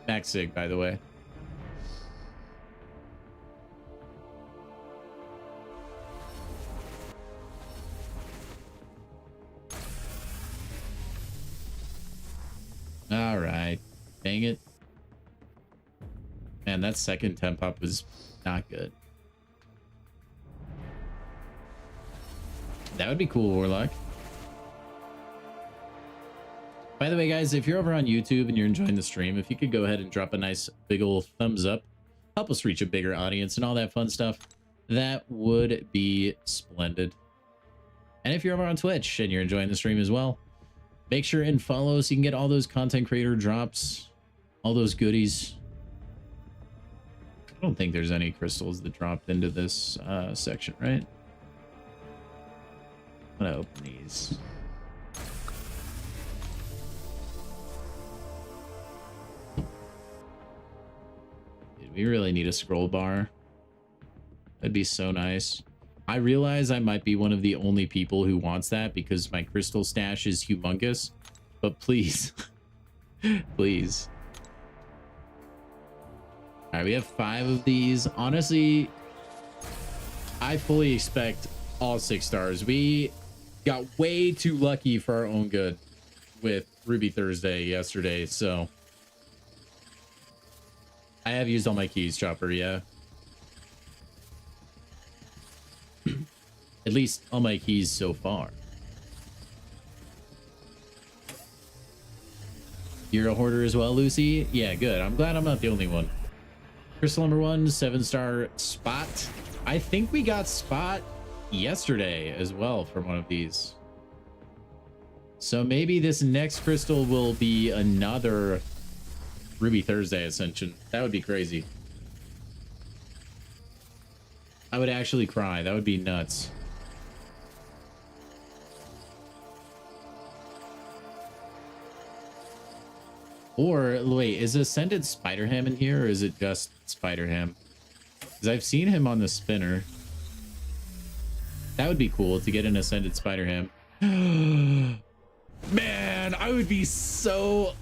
Max Sig, by the way. All right, dang it. Man, that second temp up was not good. That would be cool, Warlock. By the way, guys, if you're over on YouTube and you're enjoying the stream, if you could go ahead and drop a nice big ol' thumbs up, help us reach a bigger audience and all that fun stuff, that would be splendid. And if you're over on Twitch and you're enjoying the stream as well, make sure and follow so you can get all those content creator drops, all those goodies. I don't think there's any crystals that dropped into this section, right? I'm gonna open these. Dude, we really need a scroll bar. That'd be so nice. I realize I might be one of the only people who wants that because my crystal stash is humongous, but please, please. All right, we have 5 of these. Honestly, I fully expect all 6 stars. We got way too lucky for our own good with Ruby Thursday yesterday, so I have used all my keys, Chopper, yeah. At least all my keys so far. You're a hoarder as well, Lucy? Yeah, good. I'm glad I'm not the only one. Crystal number 1, 7-star Spot. I think we got Spot yesterday as well from one of these. So maybe this next crystal will be another Ruby Thursday Ascension. That would be crazy. I would actually cry. That would be nuts. Or wait, is Ascended Spider-Ham in here, or is it just Spider-Ham? Because I've seen him on the spinner. That would be cool to get an Ascended Spider-Ham. Man, I would be so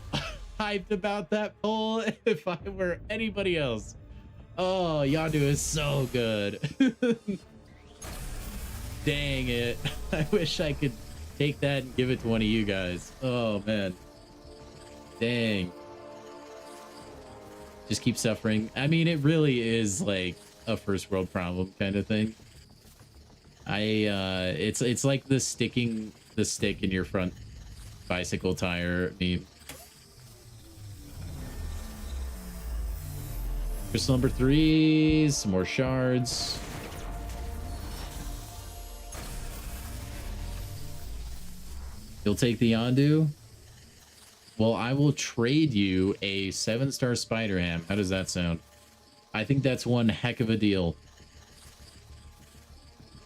hyped about that pull if I were anybody else. Oh, Yondu is so good. Dang it. I wish I could take that and give it to one of you guys. Oh, man. Dang. Just keep suffering. I mean, it really is like a first world problem kind of thing. It's like the sticking the stick in your front bicycle tire meme. Crystal number 3, some more shards. You'll take the Yondu? Well, I will trade you a 7-star Spider-Ham. How does that sound? I think that's one heck of a deal.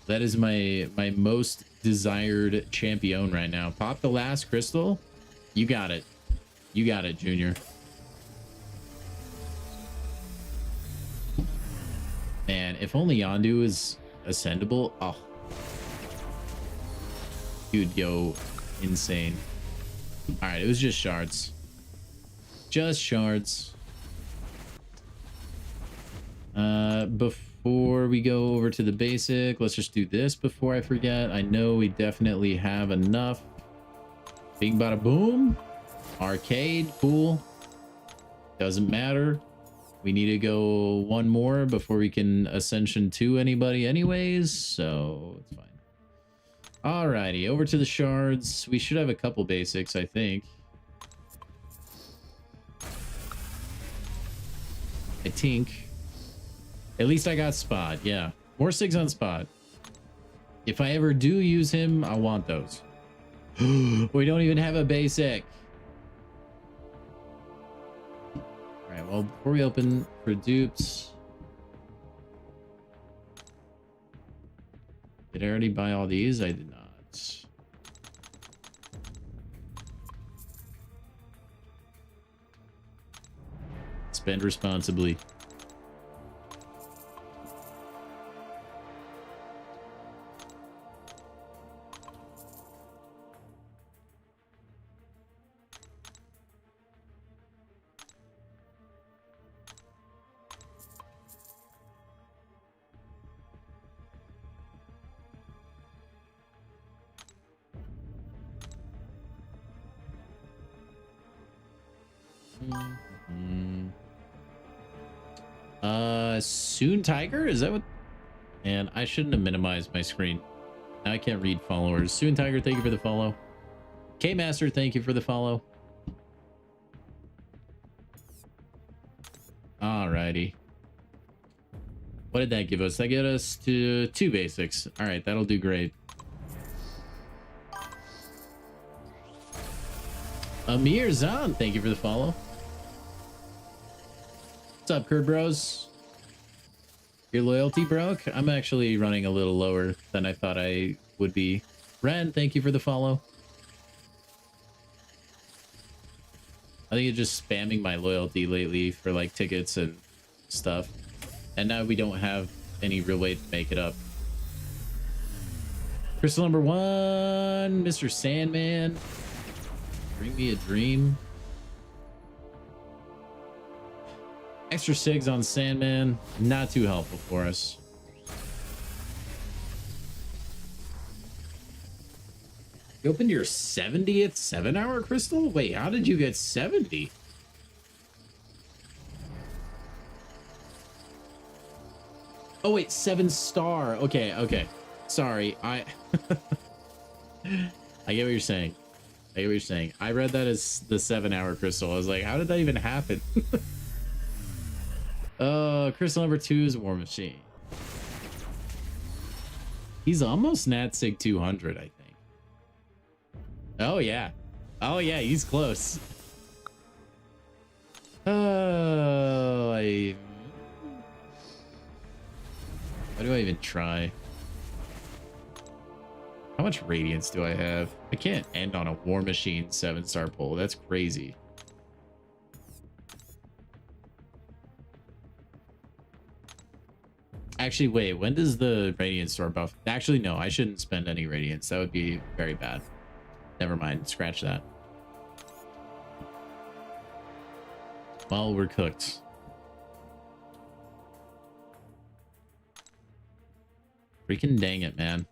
That is my most desired champion right now. Pop the last crystal. You got it. You got it, Junior. Man, if only Yondu is ascendable. Oh. Dude, go insane. All right, it was just shards. Just shards. Before we go over to the basic, let's just do this before I forget. I know we definitely have enough. Bing bada boom. Arcade, cool. Doesn't matter. We need to go one more before we can Ascension 2 anybody anyways, so it's fine. Alrighty, over to the shards. We should have a couple basics, I think. I think. At least I got Spot, yeah. More SIGs on Spot. If I ever do use him, I want those. We don't even have a basic. Alright, well, before we open for dupes... Did I already buy all these? I did not. Spend responsibly. Soon Tiger? Is that what? And I shouldn't have minimized my screen. Now I can't read followers. Soon Tiger, thank you for the follow. K Master, thank you for the follow. Alrighty. What did that give us? That get us to 2 basics. All right, that'll do great. Amir Zahn, thank you for the follow. What's up, Kurt Bros? Your loyalty broke? I'm actually running a little lower than I thought I would be. Ren, thank you for the follow. I think you're just spamming my loyalty lately for like tickets and stuff. And now we don't have any real way to make it up. Crystal number 1, Mr. Sandman. Bring me a dream. Extra SIGs on Sandman. Not too helpful for us. You opened your 70th 7-hour crystal? Wait, how did you get 70? Oh wait, 7-star. Okay, okay. Sorry, I get what you're saying. I get what you're saying. I read that as the 7-hour crystal. I was like, how did that even happen? Crystal number 2 is War Machine. He's almost NatSig 200, I think. Oh yeah. Oh yeah, he's close. Oh, how do I even try? How much radiance do I have? I can't end on a War Machine 7-star pull. That's crazy. Actually, wait, when does the radiance store buff? Actually, no, I shouldn't spend any radiance. That would be very bad. Never mind, scratch that. Well, we're cooked. Freaking dang it, man.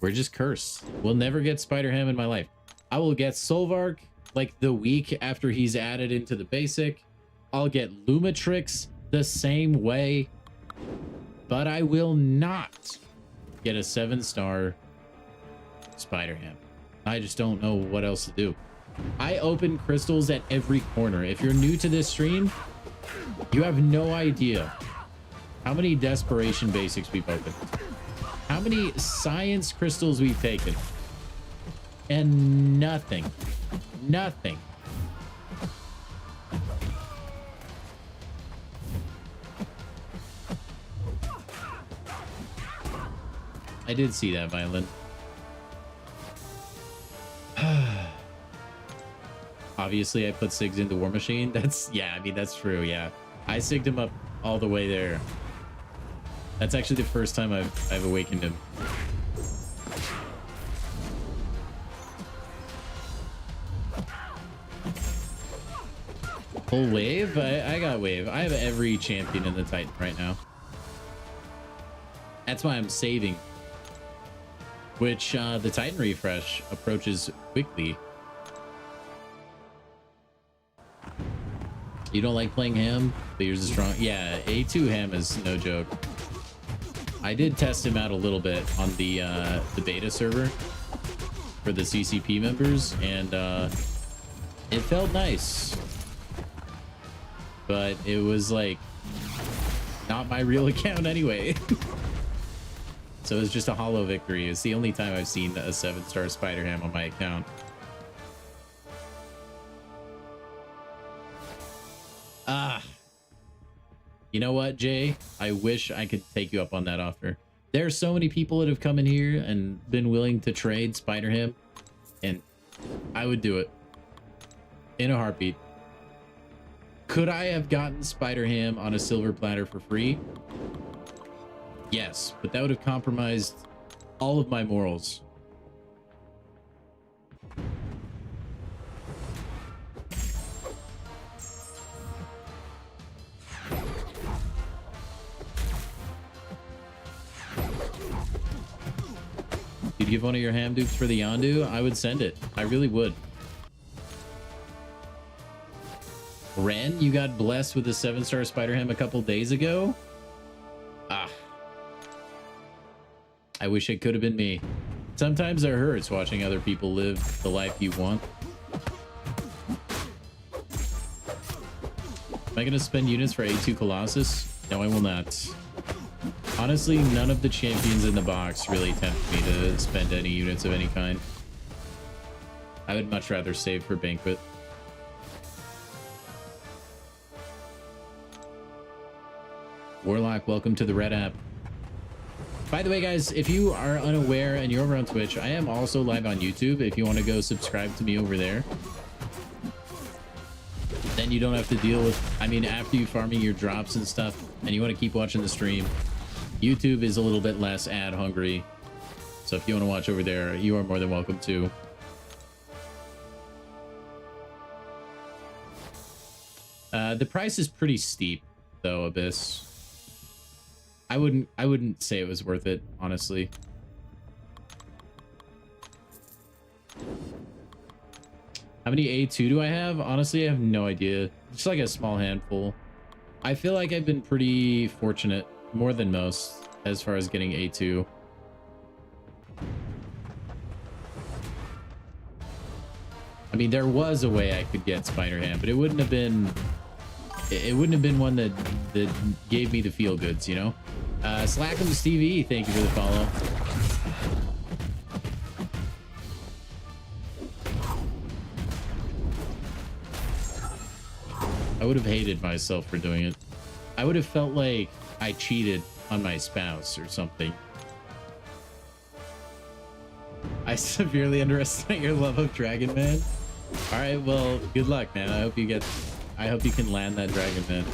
We're just cursed. We'll never get Spider-Ham in my life. I will get Solvark like the week after he's added into the basic. I'll get Lumatrix the same way. But I will not get a 7-star Spider-Ham. I just don't know what else to do. I open crystals at every corner. If you're new to this stream, you have no idea how many desperation basics we've opened. How many science crystals we've taken. And nothing. Nothing. I did see that, Violin. Obviously, I put SIGs into War Machine. That's, yeah, I mean, that's true, yeah. I SIG'd him up all the way there. That's actually the first time I've awakened him. Full wave? I got wave. I have every champion in the Titan right now. That's why I'm saving. Which, the Titan refresh approaches quickly. You don't like playing Ham, but yours is strong. Yeah, A2 Ham is no joke. I did test him out a little bit on the beta server for the CCP members, and it felt nice. But it was like not my real account anyway. So it was just a hollow victory. It's the only time I've seen a 7-star Spider-Ham on my account. You know what, Jay? I wish I could take you up on that offer. There are so many people that have come in here and been willing to trade Spider-Ham, and I would do it in a heartbeat. Could I have gotten Spider-Ham on a silver platter for free? Yes, but that would have compromised all of my morals. You'd give one of your ham dupes for the Yondu? I would send it. I really would. Ren, you got blessed with a 7-star Spider-Ham a couple days ago? Ah. I wish it could have been me. Sometimes it hurts watching other people live the life you want. Am I going to spend units for A2 Colossus? No, I will not. Honestly, none of the champions in the box really tempt me to spend any units of any kind. I would much rather save for Banquet. Warlock, welcome to the Red app. By the way, guys, if you are unaware and you're over on Twitch, I am also live on YouTube. If you want to go subscribe to me over there, then you don't have to deal with, I mean, after you farming your drops and stuff and you want to keep watching the stream, YouTube is a little bit less ad hungry. So if you want to watch over there, you are more than welcome to. The price is pretty steep though, Abyss. I wouldn't say it was worth it, honestly. How many A2 do I have? Honestly, I have no idea. Just like a small handful. I feel like I've been pretty fortunate, more than most, as far as getting A2. I mean, there was a way I could get Spider-Ham, but it wouldn't have been one that gave me the feel goods, you know? Slackums TV, thank you for the follow. I would have hated myself for doing it. I would have felt like I cheated on my spouse or something. I severely underestimate your love of Dragon Man. All right, well, good luck, man. I hope you can land that Dragon Man.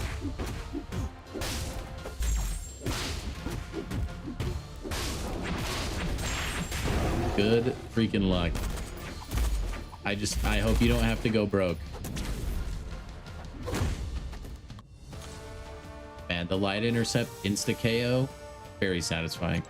Good freaking luck. I hope you don't have to go broke. Man, the light intercept insta KO, very satisfying.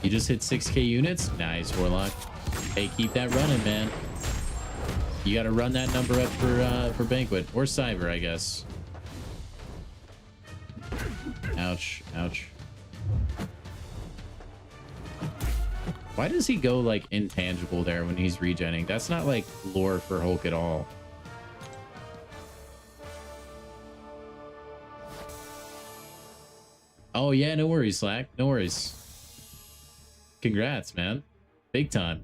You just hit 6k units? Nice, Warlock. Hey, keep that running, man. You got to run that number up for Banquet or Cyber, I guess. Ouch, ouch. Why does he go like intangible there when he's regenning? That's not like lore for Hulk at all. Oh yeah, no worries, Slack. No worries. Congrats, man. Big time.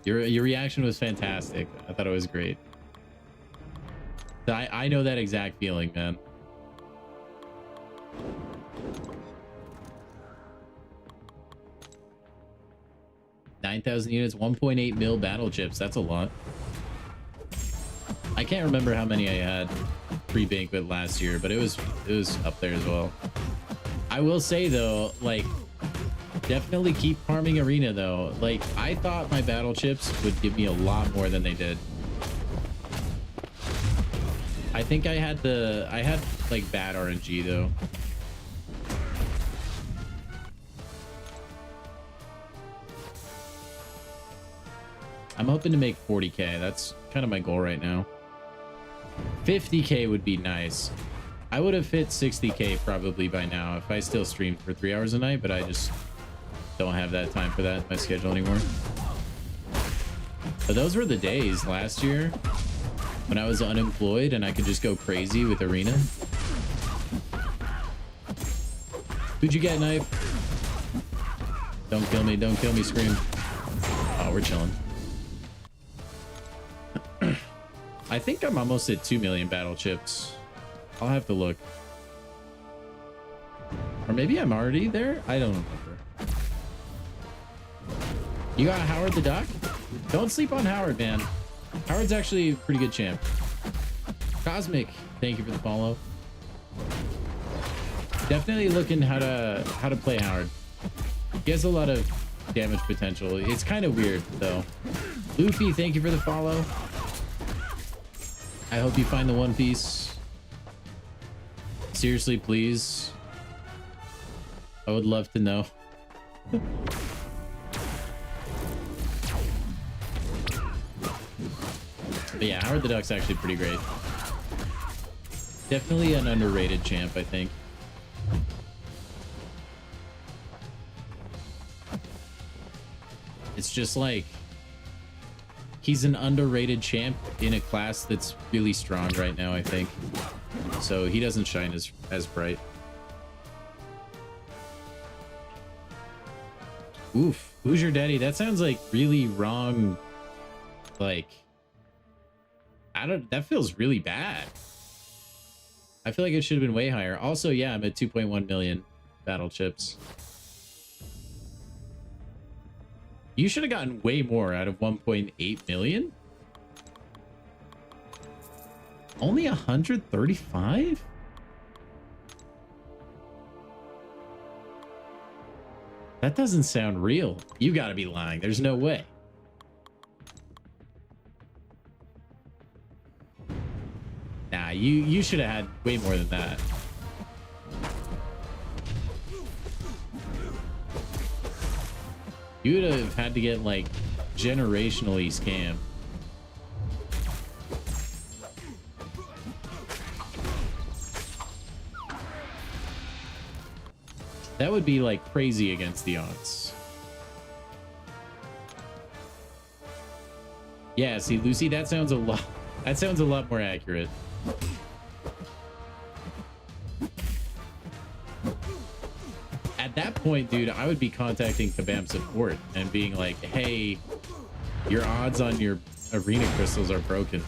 Your reaction was fantastic. I thought it was great. I know that exact feeling, man. $9,000 units, 1.8 mil battle chips. That's a lot. I can't remember how many I had pre-Banquet last year, but it was up there as well. I will say though, like, definitely keep farming arena though. Like, I thought my battle chips would give me a lot more than they did. I think I had like bad RNG though. I'm hoping to make 40k. That's kind of my goal right now. 50k would be nice. I would have hit 60k probably by now if I still streamed for 3 hours a night, but I just don't have that time for that in my schedule anymore. But those were the days last year when I was unemployed and I could just go crazy with arena. Who'd you get, Knife? Don't kill me, Scream. Oh, we're chilling. I think I'm almost at 2 million battle chips. I'll have to look. Or maybe I'm already there? I don't remember. You got Howard the Duck? Don't sleep on Howard, man. Howard's actually a pretty good champ. Cosmic, thank you for the follow. Definitely looking how to play Howard. He has a lot of damage potential. It's kind of weird though. Luffy, thank you for the follow. I hope you find the One Piece. Seriously, please. I would love to know. But yeah, Howard the Duck's actually pretty great. Definitely an underrated champ, I think. It's just like he's an underrated champ in a class that's really strong right now, I think. So he doesn't shine as bright. Oof, who's your daddy? That sounds like really wrong. Like, that feels really bad. I feel like it should have been way higher. Also, yeah, I'm at 2.1 million battle chips. You should have gotten way more out of 1.8 million. Only 135? That doesn't sound real. You gotta be lying. There's no way. Nah, you should have had way more than that. You would have had to get like generationally scammed. That would be like crazy against the odds. Yeah, see, Lucy, that sounds a lot more accurate. At that point, dude, I would be contacting Kabam support and being like, hey, your odds on your arena crystals are broken.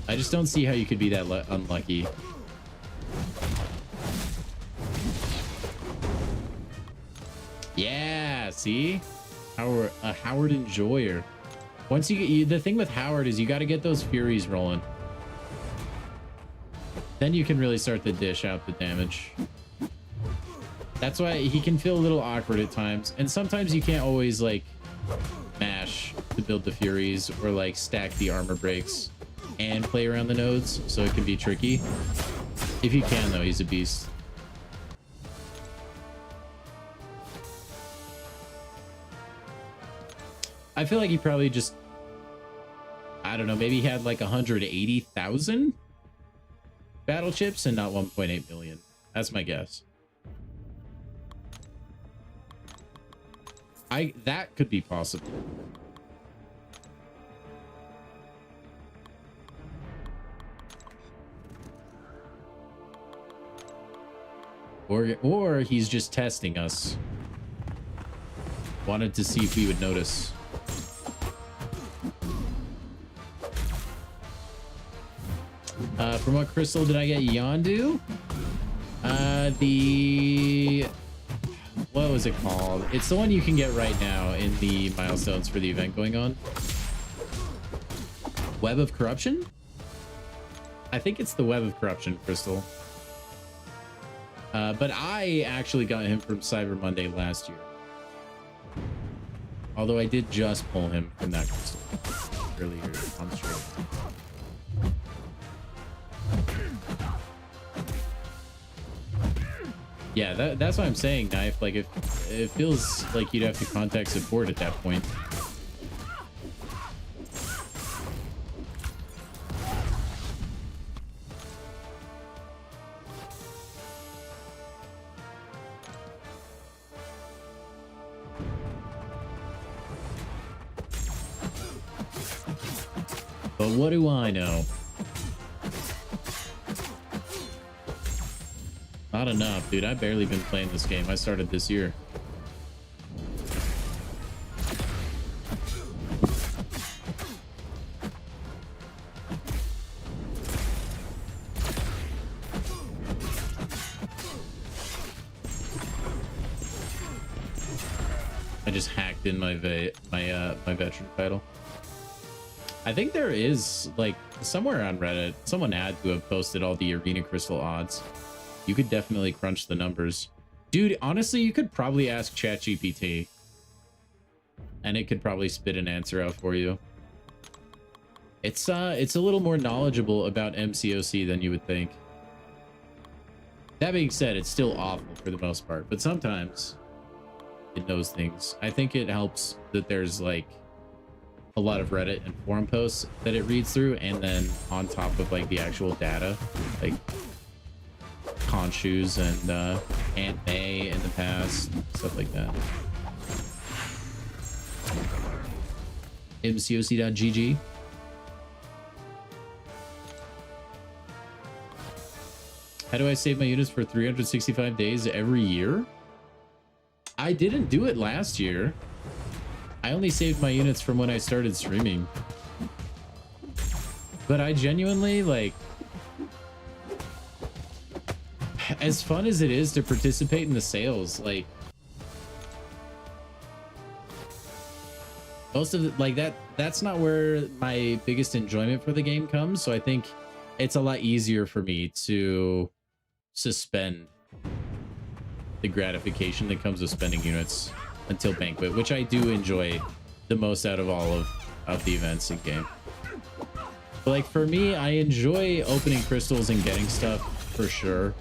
I just don't see how you could be that unlucky. Yeah, see? Howard Enjoyer. Once you get the thing with Howard is you got to get those Furies rolling. Then you can really start to dish out the damage. That's why he can feel a little awkward at times. And sometimes you can't always like mash to build the Furies or like stack the armor breaks and play around the nodes. So it can be tricky. If you can though, he's a beast. I feel like he probably just, I don't know, maybe he had like 180,000 battle chips and not 1.8 million. That's my guess. That could be possible. Or he's just testing us. Wanted to see if we would notice. From what crystal did I get Yondu? What was it called? It's the one you can get right now in the milestones for the event going on. Web of Corruption? I think it's the Web of Corruption crystal. But I actually got him from Cyber Monday last year. Although I did just pull him from that crystal earlier on stream. Yeah, that's what I'm saying, Knife. Like, it feels like you'd have to contact support at that point. But what do I know? Not enough, dude. I've barely been playing this game. I started this year. I just hacked in my veteran title. I think there is, like, somewhere on Reddit, someone had to have posted all the arena crystal odds. You could definitely crunch the numbers. Dude, honestly, you could probably ask ChatGPT. And it could probably spit an answer out for you. It's a little more knowledgeable about MCOC than you would think. That being said, it's still awful for the most part. But sometimes it knows things. I think it helps that there's, like, a lot of Reddit and forum posts that it reads through, and then on top of like the actual data, like Conchoos and Aunt May in the past, stuff like that. MCOC.gg. How do I save my units for 365 days every year? I didn't do it last year. I only saved my units from when I started streaming. But I genuinely, like, as fun as it is to participate in the sales, like, most of it, like, that's not where my biggest enjoyment for the game comes. So I think it's a lot easier for me to suspend the gratification that comes with spending units until Banquet, which I do enjoy the most out of all of the events in game. But like for me, I enjoy opening crystals and getting stuff for sure,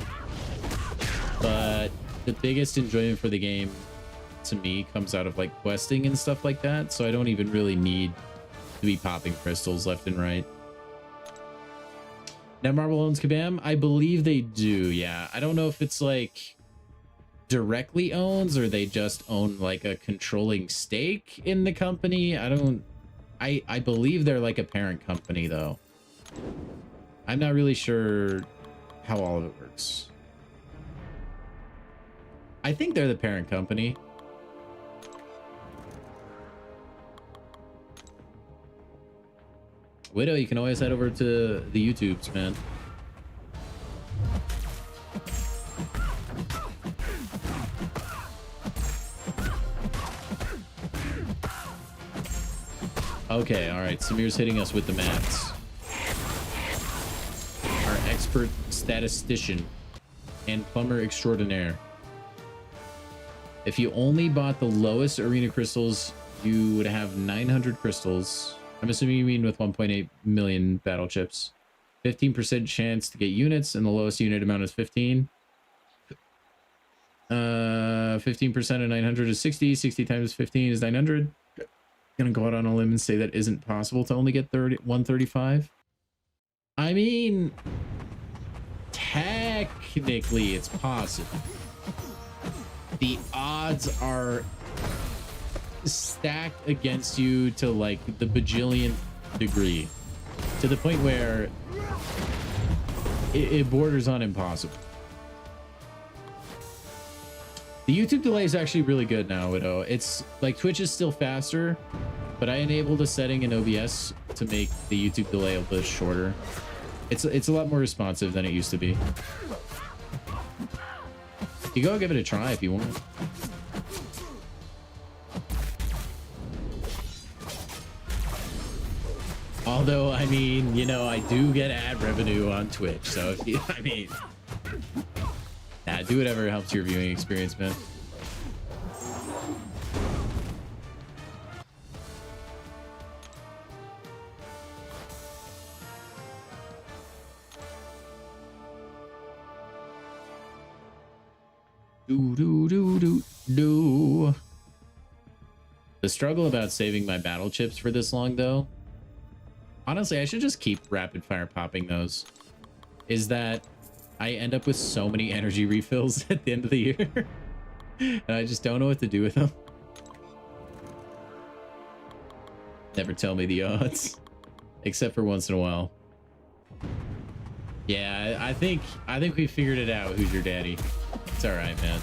but the biggest enjoyment for the game to me comes out of like questing and stuff like that, so I don't even really need to be popping crystals left and right. Netmarble owns Kabam? I believe they do, yeah. I don't know if it's like directly owns or they just own like a controlling stake in the company. I believe they're like a parent company though. I'm not really sure how all of it works. I think they're the parent company. Widow, you can always head over to the YouTubes, man. Okay, all right. Samir's hitting us with the maths. Our expert statistician and plumber extraordinaire. If you only bought the lowest arena crystals, you would have 900 crystals. I'm assuming you mean with 1.8 million battle chips. 15% chance to get units, and the lowest unit amount is 15. 15% of 900 is 60. 60 times 15 is 900. Gonna go out on a limb and say that isn't possible to only get 135. I mean, technically it's possible. The odds are stacked against you to like the bajillionth degree, to the point where it borders on impossible. The YouTube delay is actually really good now, Widow. It's like Twitch is still faster, but I enabled a setting in OBS to make the YouTube delay a bit shorter. It's a lot more responsive than it used to be. You go give it a try if you want. Although, I mean, you know, I do get ad revenue on Twitch, so if you, I mean, nah, do whatever helps your viewing experience, man. Do. The struggle about saving my battle chips for this long, though, honestly, I should just keep rapid fire popping those, is that I end up with so many energy refills at the end of the year. And I just don't know what to do with them. Never tell me the odds, except for once in a while. Yeah, I think we figured it out. Who's your daddy? It's all right, man.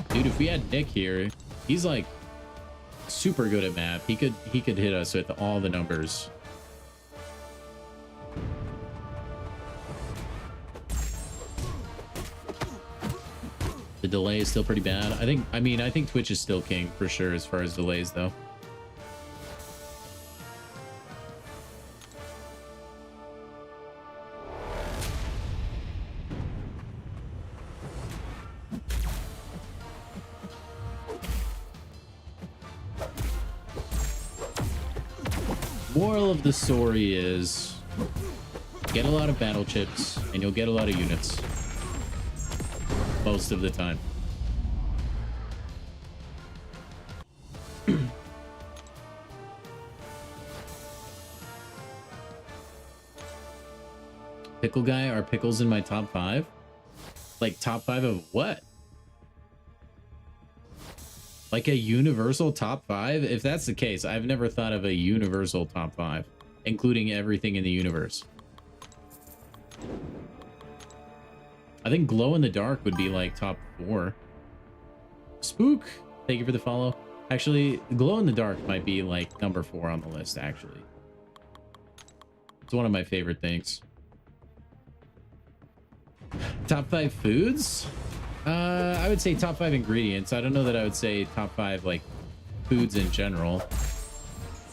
Dude, if we had Nick here, he's like super good at math. He could hit us with all the numbers. The delay is still pretty bad. I think Twitch is still king for sure as far as delays though. Moral of the story is Get a lot of battle chips, and you'll get a lot of units. Most of the time. Pickle guy, are pickles in my top 5? Like top 5 of what? Like a universal top 5? If that's the case, I've never thought of a universal top 5, including everything in the universe. I think glow in the dark would be like top 4. Spook, thank you for the follow. Actually, glow in the dark might be like number 4 on the list, actually. It's one of my favorite things. Top 5 foods? I would say top 5 ingredients. I don't know that I would say top 5 like foods in general.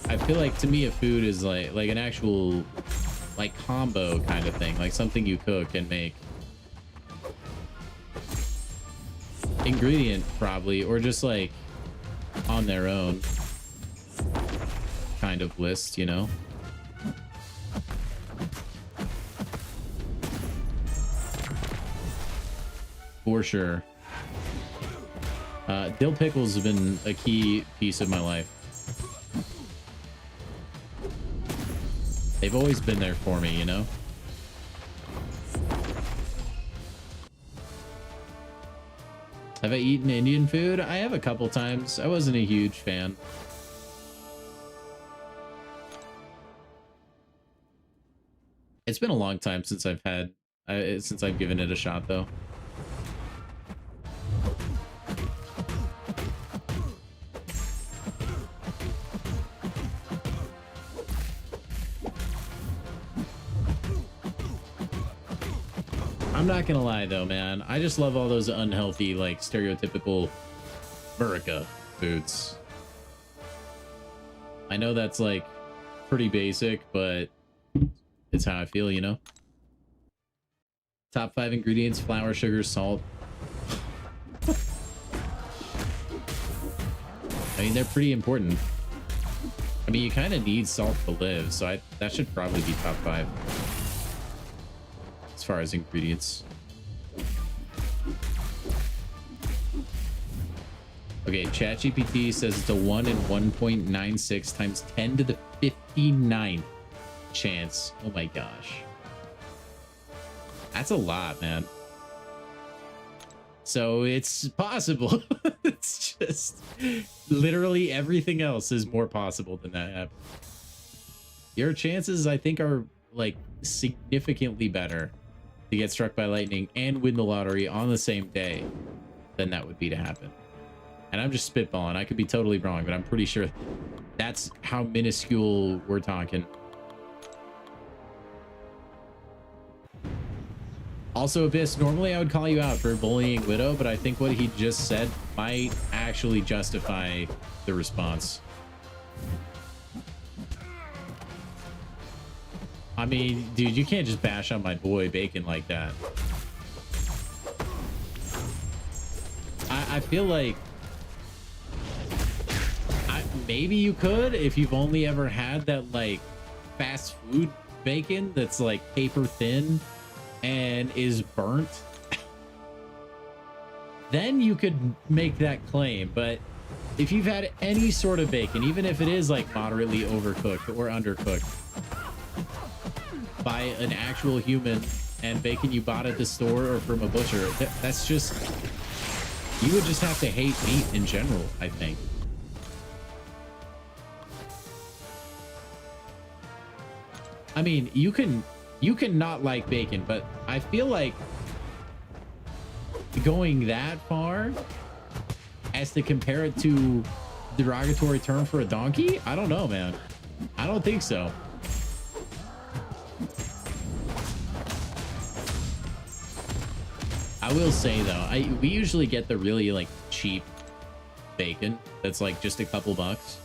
I feel like to me a food is like an actual like combo kind of thing, like something you cook and make. Ingredient probably, or just like on their own kind of list, you know? For sure. Dill pickles have been a key piece of my life. They've always been there for me, you know? Have I eaten Indian food? I have a couple times. I wasn't a huge fan. It's been a long time since I've had, since I've given it a shot though. I'm not gonna lie though, man. I just love all those unhealthy, like stereotypical America foods. I know that's like pretty basic, but it's how I feel, you know? Top 5 ingredients: flour, sugar, salt. I mean, they're pretty important. I mean, you kind of need salt to live, so that should probably be top 5 as far as ingredients. Okay, ChatGPT says it's a 1 in 1.96 times 10 to the 59th chance. Oh my gosh. That's a lot, man. So it's possible. It's just literally everything else is more possible than that happening. Your chances, I think, are like significantly better to get struck by lightning and win the lottery on the same day than that would be to happen. And I'm just spitballing. I could be totally wrong, but I'm pretty sure that's how minuscule we're talking. Also, Abyss, normally I would call you out for bullying Widow, but I think what he just said might actually justify the response. I mean, dude, you can't just bash on my boy Bacon like that. I feel like maybe you could if you've only ever had that like fast food bacon that's like paper thin and is burnt. Then you could make that claim. But if you've had any sort of bacon, even if it is like moderately overcooked or undercooked by an actual human, and bacon you bought at the store or from a butcher, that's just, you would just have to hate meat in general, I think. I mean, you can not like bacon, but I feel like going that far as to compare it to derogatory term for a donkey, I don't know, man. I don't think so. I will say though, we usually get the really like cheap bacon that's like just a couple bucks.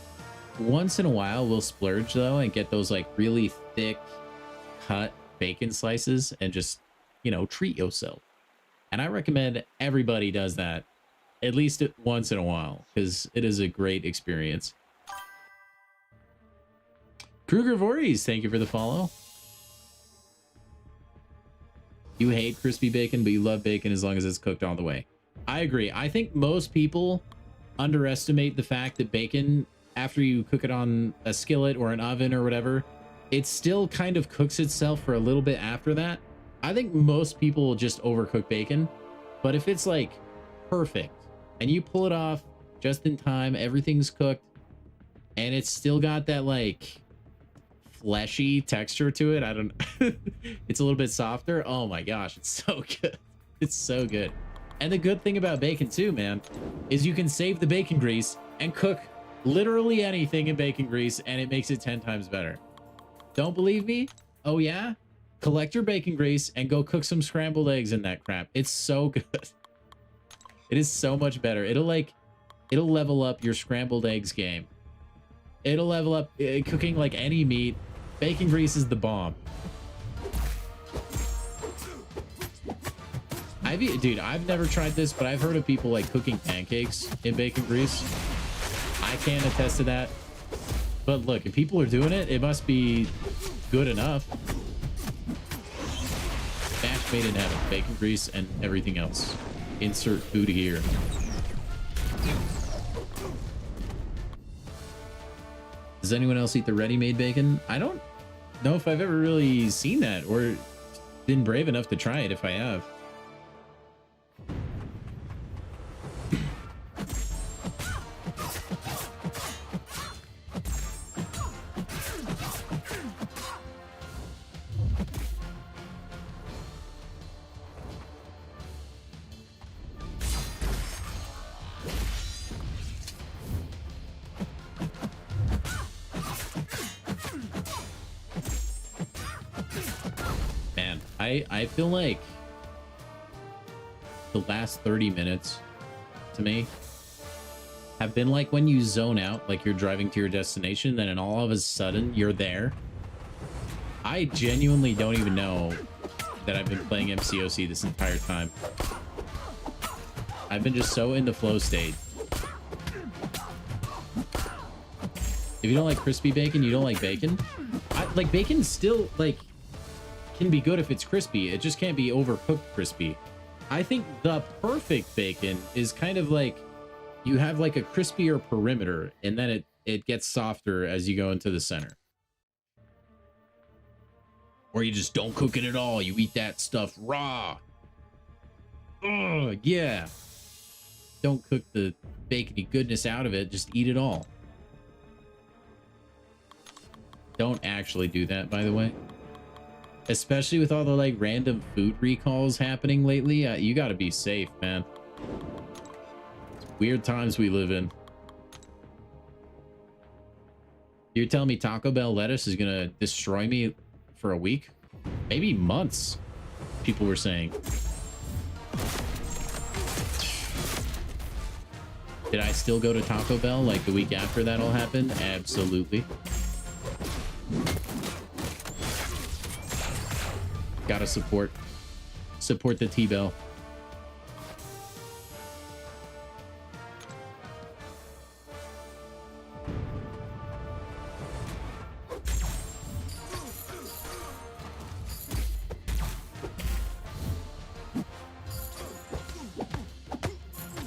Once in a while we'll splurge though and get those like really thick cut bacon slices and just, you know, treat yourself. And I recommend everybody does that at least once in a while, because it is a great experience. Kruger Voorhees, thank you for the follow. You hate crispy bacon, but you love bacon as long as it's cooked all the way. I agree. I think most people underestimate the fact that bacon, after you cook it on a skillet or an oven or whatever, it still kind of cooks itself for a little bit after that. I think most people just overcook bacon, but if it's like perfect and you pull it off just in time, everything's cooked, and it's still got that like fleshy texture to it. I don't it's a little bit softer. Oh my gosh, it's so good. It's so good. And the good thing about bacon too, man, is you can save the bacon grease and cook literally anything in bacon grease, and it makes it 10 times better. Don't believe me? Oh yeah? Collect your bacon grease and go cook some scrambled eggs in that crap. It's so good. It is so much better. It'll level up your scrambled eggs game. It'll level up cooking like any meat. Bacon grease is the bomb. Dude, I've never tried this, but I've heard of people like cooking pancakes in bacon grease. I can't attest to that. But look, if people are doing it, it must be good enough. Match made in heaven. Bacon grease and everything else. Insert food here. Does anyone else eat the ready-made bacon? I don't know if I've ever really seen that or been brave enough to try it if I have. I feel like the last 30 minutes to me have been like when you zone out, like you're driving to your destination, then all of a sudden you're there. I genuinely don't even know that I've been playing MCOC this entire time. I've been just so in the flow state. If you don't like crispy bacon, you don't like bacon. Like bacon still like can be good if it's crispy. It just can't be overcooked crispy. I think the perfect bacon is kind of like you have like a crispier perimeter, and then it gets softer as you go into the center. Or you just don't cook it at all. You eat that stuff raw. Oh, yeah. Don't cook the bacony goodness out of it. Just eat it all. Don't actually do that, by the way. Especially with all the like random food recalls happening lately. You gotta be safe, man. It's weird times we live in. You're telling me Taco Bell lettuce is gonna destroy me for a week? Maybe months, people were saying. Did I still go to Taco Bell like the week after that all happened? Absolutely. Gotta support the T-Bell.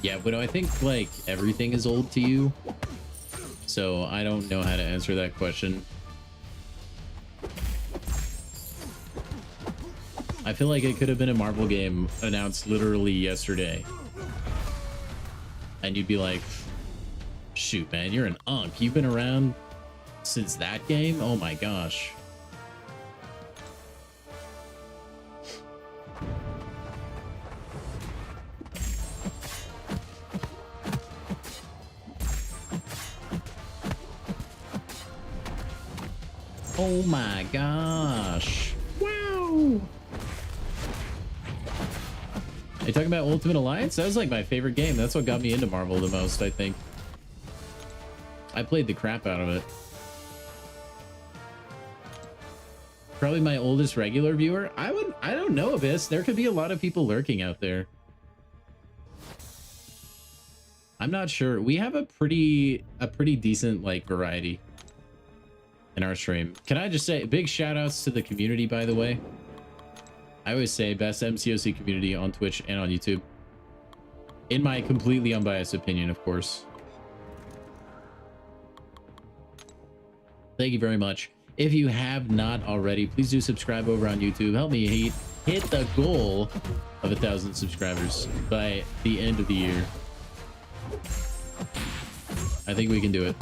Yeah, but I think like everything is old to you, so I don't know how to answer that question. I feel like it could have been a Marvel game announced literally yesterday. And you'd be like, shoot, man, you're an unk. You've been around since that game? Oh my gosh. Oh my gosh. Wow. Are you talking about Ultimate Alliance? That was like my favorite game. That's what got me into Marvel the most, I think. I played the crap out of it. Probably my oldest regular viewer. I don't know, Abyss. There could be a lot of people lurking out there. I'm not sure. We have a pretty decent like variety in our stream. Can I just say big shout outs to the community, by the way? I always say best MCOC community on Twitch and on YouTube. In my completely unbiased opinion, of course. Thank you very much. If you have not already, please do subscribe over on YouTube. Help me hit the goal of 1,000 subscribers by the end of the year. I think we can do it.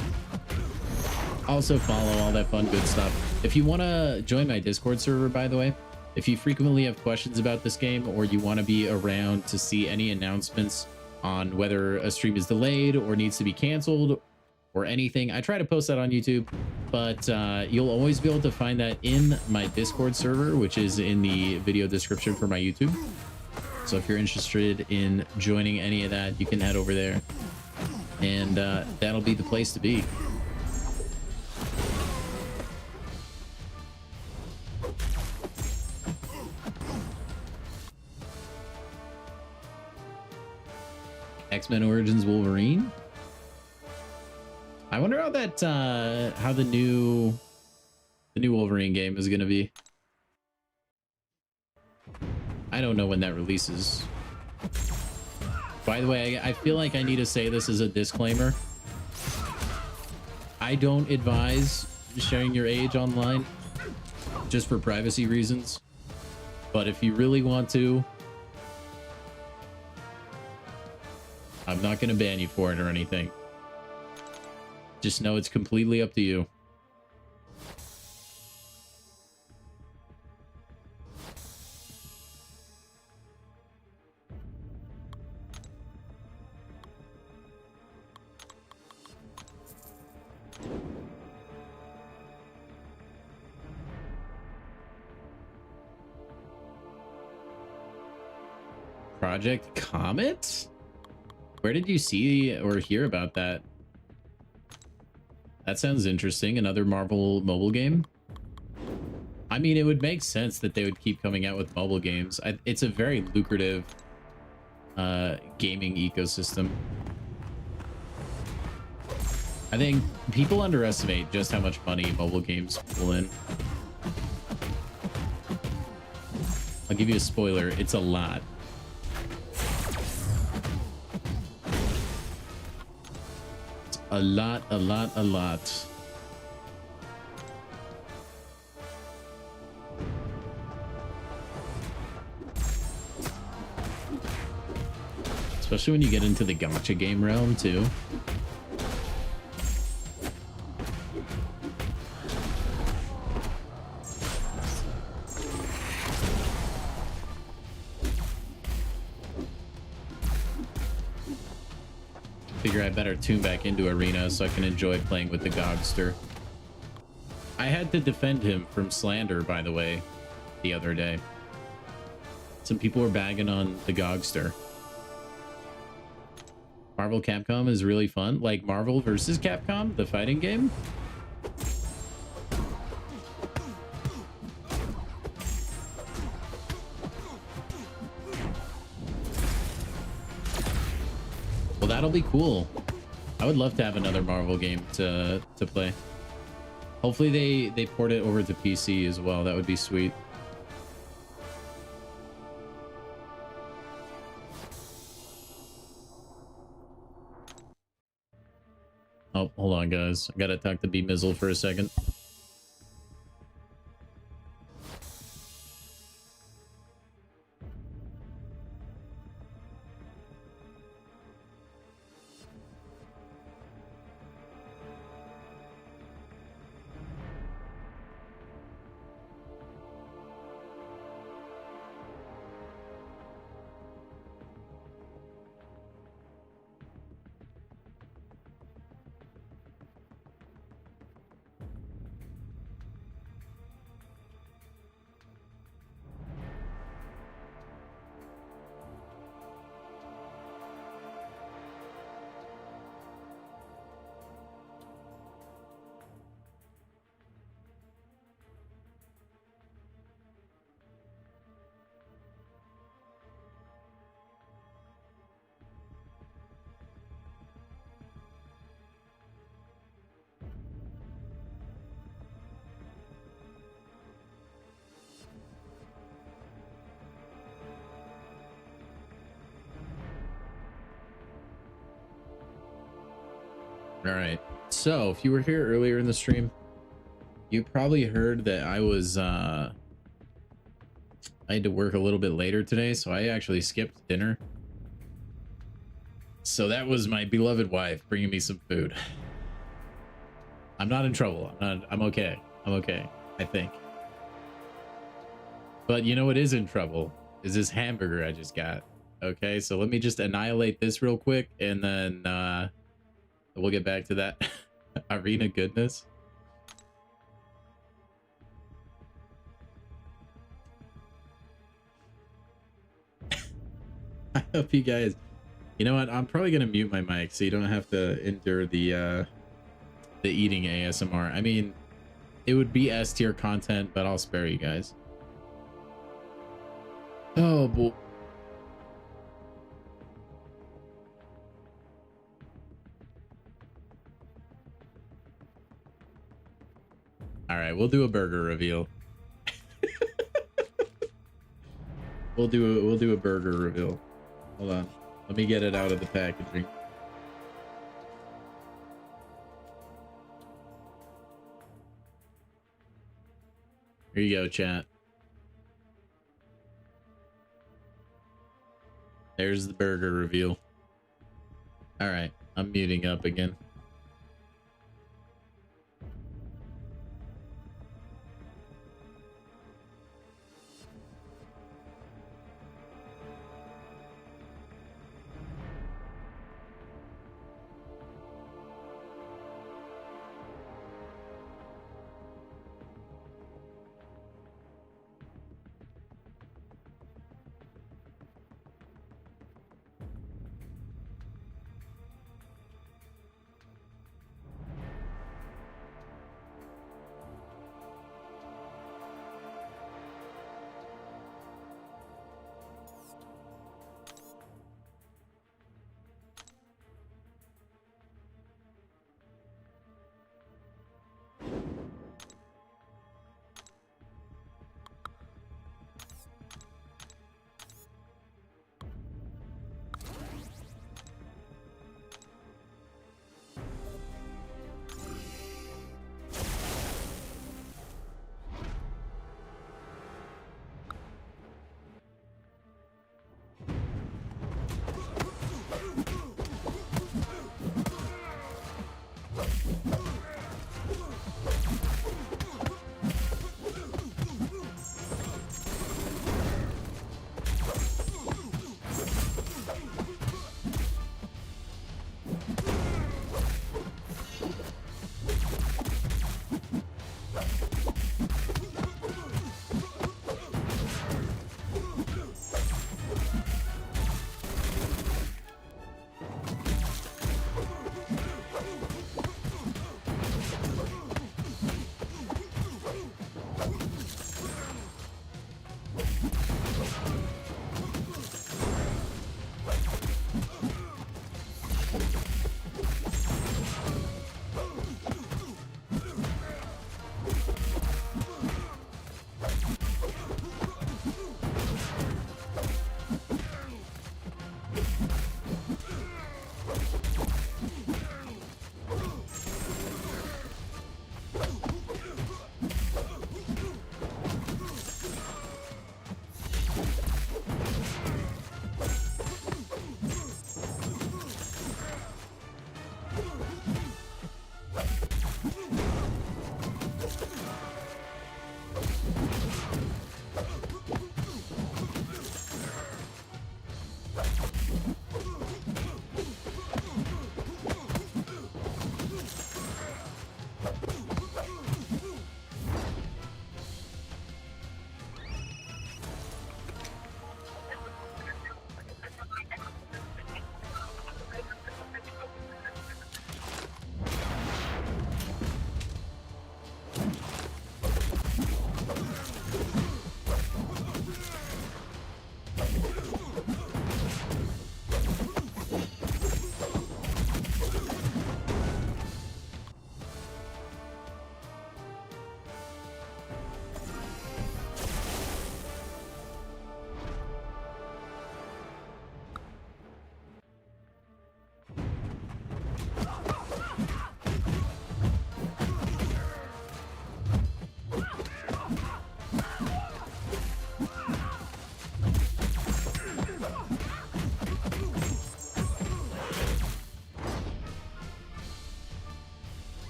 Also follow all that fun, good stuff. If you want to join my Discord server, by the way, if you frequently have questions about this game or you want to be around to see any announcements on whether a stream is delayed or needs to be canceled or anything, I try to post that on YouTube, but you'll always be able to find that in my Discord server, which is in the video description for my YouTube. So if you're interested in joining any of that, you can head over there, and that'll be the place to be. X-Men Origins Wolverine. I wonder how that how the new Wolverine game is gonna be. I don't know when that releases. By the way, I feel like I need to say this as a disclaimer. I don't advise sharing your age online just for privacy reasons. But if you really want to, I'm not going to ban you for it or anything. Just know it's completely up to you. Project Comet? Where did you see or hear about that? That sounds interesting. Another Marvel mobile game? I mean, it would make sense that they would keep coming out with mobile games. It's a very lucrative gaming ecosystem. I think people underestimate just how much money mobile games pull in. I'll give you a spoiler. It's a lot. A lot. Especially when you get into the gacha game realm, too. I better tune back into Arena so I can enjoy playing with the Gogster. I had to defend him from slander, by the way, the other day. Some people were bagging on the Gogster. Marvel Capcom is really fun. Like Marvel versus Capcom, the fighting game. Well, that'll be cool. I would love to have another Marvel game to play. Hopefully they port it over to PC as well. That would be sweet. Oh, hold on, guys. I gotta talk to B Mizzle for a second. All right. So if you were here earlier in the stream, you probably heard that I had to work a little bit later today, so I actually skipped dinner. So that was my beloved wife bringing me some food. I'm not in trouble. I'm okay. I'm okay, I think. But you know what is in trouble is this hamburger I just got. Okay, so let me just annihilate this real quick, and then we'll get back to that arena goodness. I hope you guys... You know what? I'm probably gonna mute my mic so you don't have to endure the eating ASMR. I mean, it would be S tier content, but I'll spare you guys. Oh boy. All right, we'll do a burger reveal. we'll do a burger reveal. Hold on. Let me get it out of the packaging. Here you go, chat. There's the burger reveal. All right, I'm muting up again.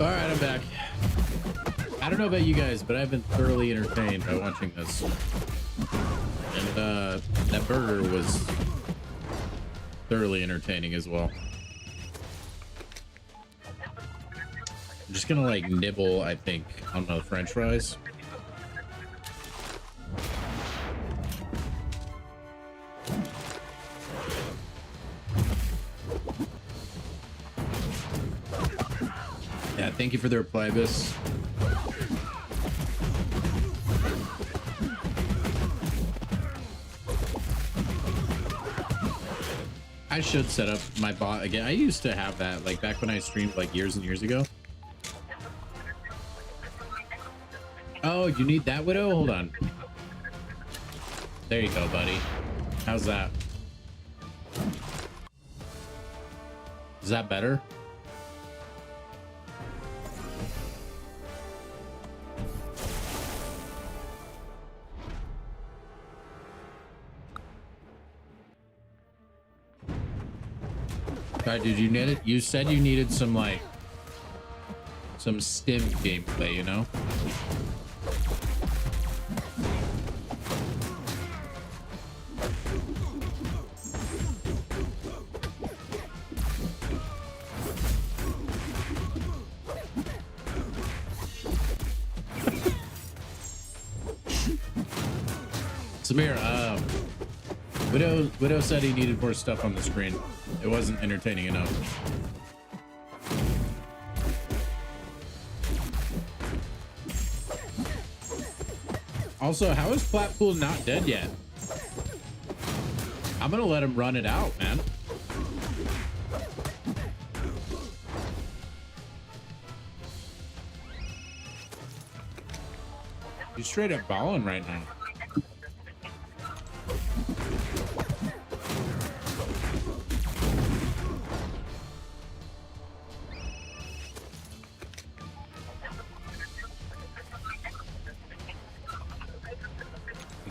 All right, I'm back. I don't know about you guys, but I've been thoroughly entertained by watching this. And that burger was thoroughly entertaining as well. I'm just gonna like nibble, I think, on the French fries. Yeah, thank you for the reply, Abyss. I should set up my bot again. I used to have that like back when I streamed like years and years ago. Oh, you need that, Widow? Hold on. There you go, buddy. How's that? Is that better? Alright, dude, you need it. You said you needed some like some stim gameplay, you know? Samir, Widow said he needed more stuff on the screen. It wasn't entertaining enough. Also, how is Flatpool not dead yet? I'm gonna let him run it out, man. He's straight up balling right now.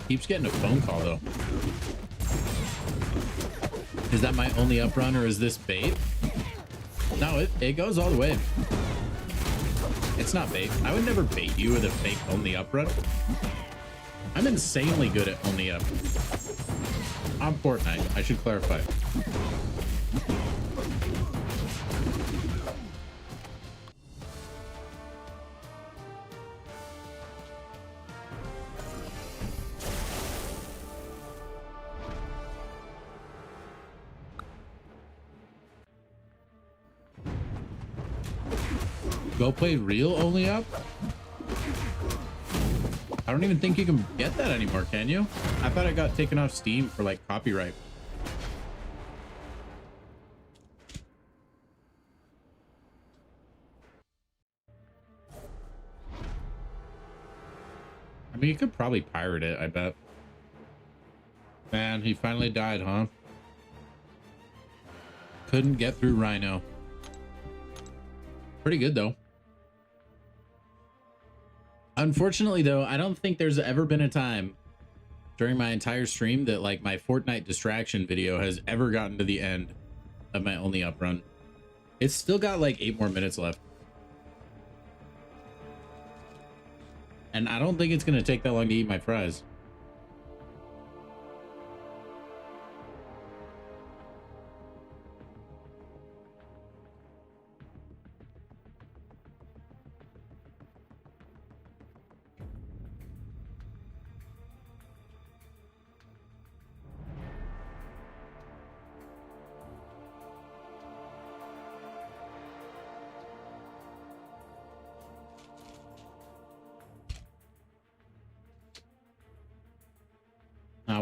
Keeps getting a phone call though. Is that my only up run or is this bait? No, it goes all the way. It's not bait. I would never bait you with a fake only up run. I'm insanely good at only up. On Fortnite, I should clarify. Go play real only up? I don't even think you can get that anymore, can you? I thought it got taken off Steam for like copyright. I mean, you could probably pirate it, I bet. Man, he finally died, huh? Couldn't get through Rhino. Pretty good though. Unfortunately though, I don't think there's ever been a time during my entire stream that like my Fortnite distraction video has ever gotten to the end of my only up run. It's still got like 8 more minutes left. And I don't think it's gonna take that long to eat my fries.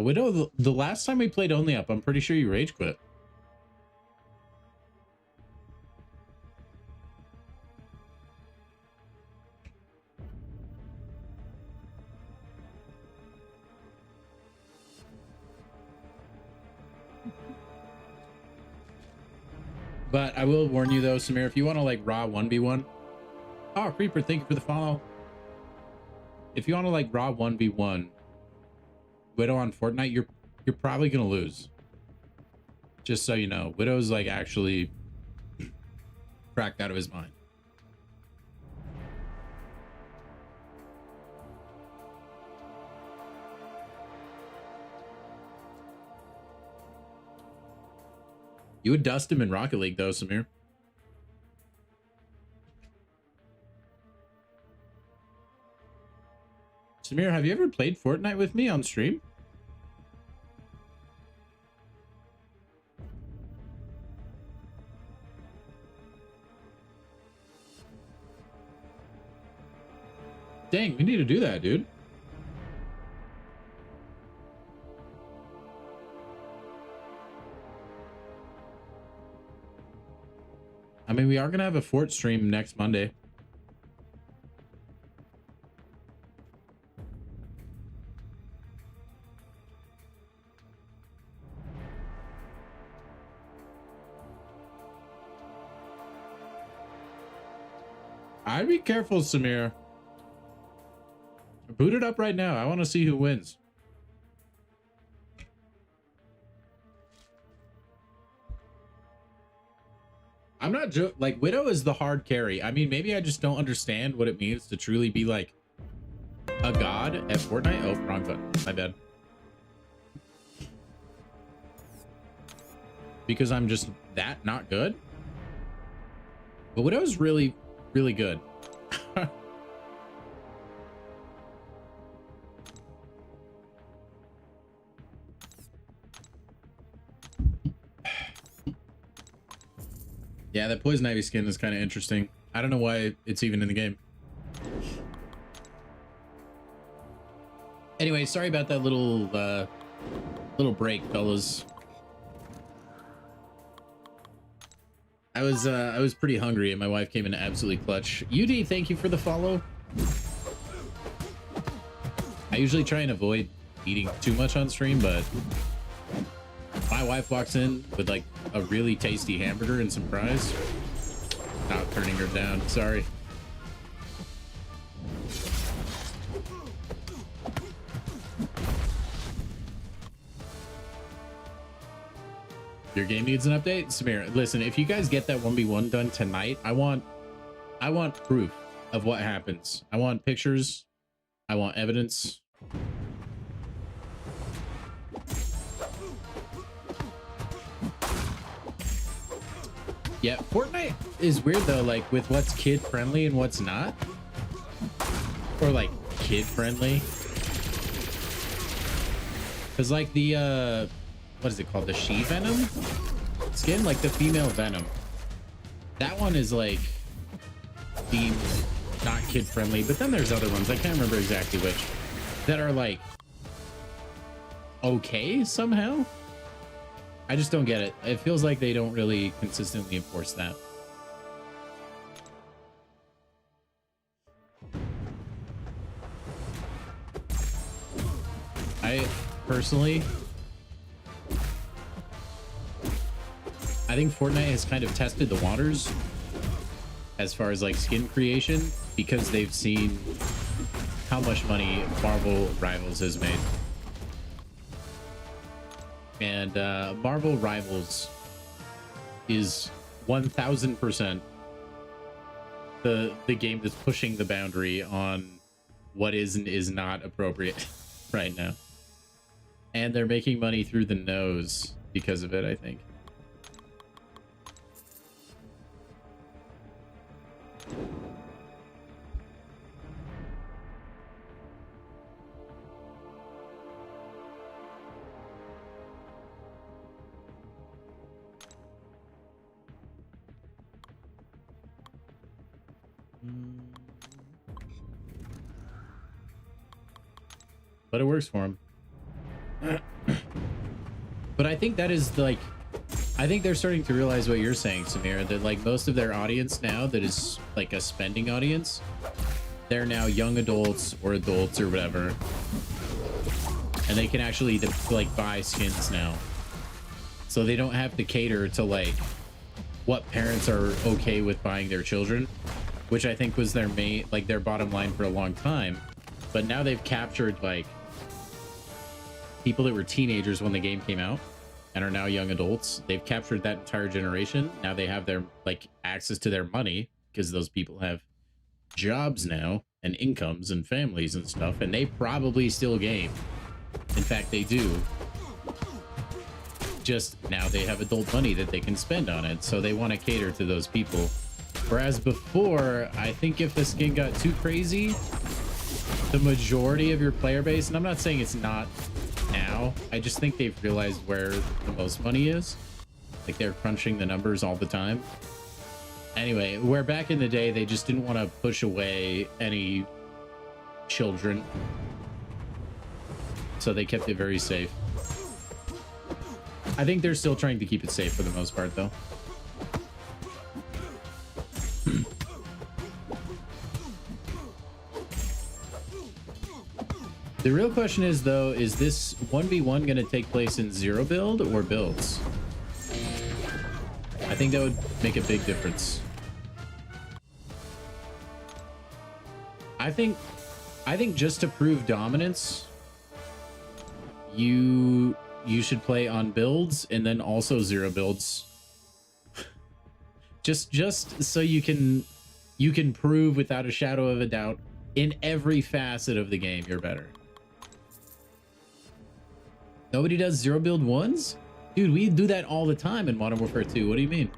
Widow, the last time we played only up, I'm pretty sure you rage quit. But I will warn you though, Samir, if you want to like raw 1v1. Oh, Creeper, thank you for the follow. If you want to like raw 1v1 Widow on Fortnite, you're probably gonna lose. Just so you know, Widow's like actually cracked out of his mind. You would dust him in Rocket League, though, Samir. Samir, have you ever played Fortnite with me on stream? Dang, we need to do that, dude. I mean, we are going to have a Fort stream next Monday. I'd be careful, Samir. Boot it up right now. I want to see who wins. I'm not like Widow is the hard carry. I mean, maybe I just don't understand what it means to truly be like a god at Fortnite. Oh, wrong button. My bad. Because I'm just that not good. But Widow's really, really good. Yeah, that Poison Ivy skin is kind of interesting. I don't know why it's even in the game. Anyway, sorry about that little break, fellas. I was pretty hungry and my wife came in absolutely clutch. UD, thank you for the follow. I usually try and avoid eating too much on stream, but my wife walks in with like a really tasty hamburger and some fries. Not turning her down, sorry. Your game needs an update? Samir, listen, if you guys get that 1v1 done tonight, I want proof of what happens. I want pictures. I want evidence. Yeah, Fortnite is weird though, like with what's kid friendly and what's not. Or like kid friendly. Cause like the what is it called? The she Venom skin, like the female Venom. That one is like deemed not kid friendly, but then there's other ones, I can't remember exactly which, that are like okay somehow. I just don't get it. It feels like they don't really consistently enforce that. I personally, I think Fortnite has kind of tested the waters as far as like skin creation because they've seen how much money Marvel Rivals has made. And Marvel Rivals is 1000% the game that's pushing the boundary on what is and is not appropriate right now. And they're making money through the nose because of it, I think. But it works for him. But I think that is like, I think they're starting to realize what you're saying, Samir, that like most of their audience now that is like a spending audience, they're now young adults or adults or whatever, and they can actually like buy skins now, so they don't have to cater to like what parents are okay with buying their children, which I think was their main, like their bottom line for a long time. But now they've captured like people that were teenagers when the game came out and are now young adults. They've captured that entire generation. Now they have their like access to their money because those people have jobs now and incomes and families and stuff, and they probably still game. In fact, they do. Just now they have adult money that they can spend on it, so they want to cater to those people. Whereas before, I think if the skin got too crazy, the majority of your player base, and I'm not saying it's not now, I just think they've realized where the most money is. Like, they're crunching the numbers all the time. Anyway, where back in the day, they just didn't want to push away any children. So they kept it very safe. I think they're still trying to keep it safe for the most part, though. The real question is, though, is this 1v1 going to take place in zero build or builds? I think that would make a big difference. I think just to prove dominance, you should play on builds and then also zero builds. just so you can prove without a shadow of a doubt in every facet of the game you're better. Nobody does zero build ones? Dude, we do that all the time in Modern Warfare 2. What do you mean?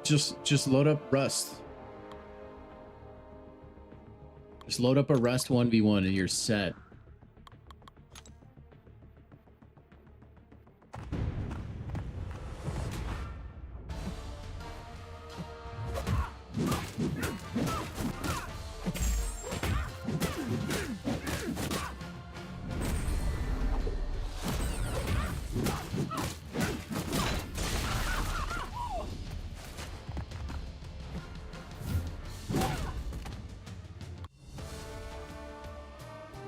Just load up Rust. Just load up a Rust 1v1 and you're set.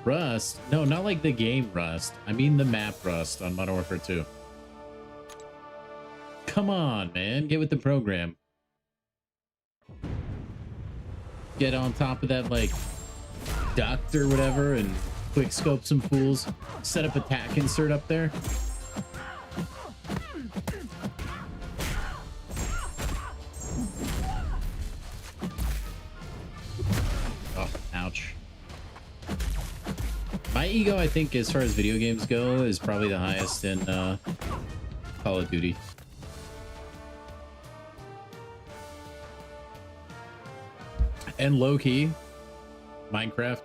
Rust? No, not like the game Rust. I mean the map Rust on Modern Warfare 2. Come on, man. Get with the program. Get on top of that, like, duct or whatever and quick scope some fools. Set up attack insert up there. Oh, ouch. My ego, I think, as far as video games go, is probably the highest in Call of Duty. And low-key, Minecraft.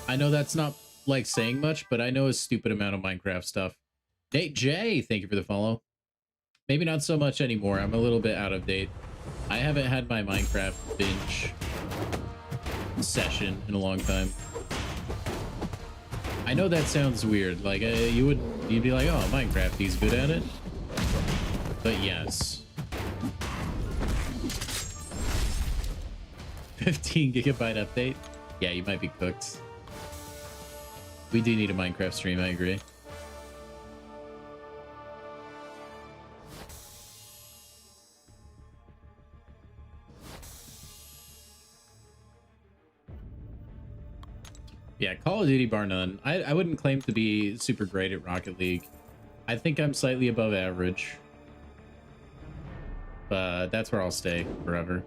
I know that's not, like, saying much, but I know a stupid amount of Minecraft stuff. Nate J, thank you for the follow. Maybe not so much anymore. I'm a little bit out of date. I haven't had my Minecraft binge session in a long time. I know that sounds weird. Like, you'd be like, oh, Minecraft, he's good at it. But yes. 15 gigabyte update? Yeah, you might be cooked. We do need a Minecraft stream, I agree. Yeah, Call of Duty bar none. I wouldn't claim to be super great at Rocket League. I think I'm slightly above average. But that's where I'll stay forever.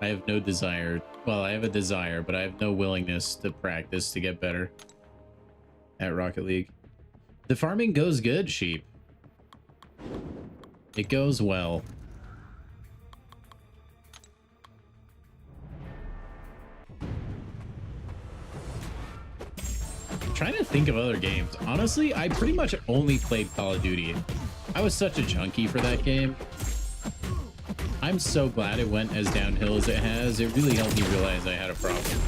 I have no desire. Well, I have a desire, but I have no willingness to practice to get better at Rocket League. The farming goes good, Sheep. It goes well. Trying to think of other games. Honestly, I pretty much only played Call of Duty. I was such a junkie for that game. I'm so glad it went as downhill as it has. It really helped me realize I had a problem.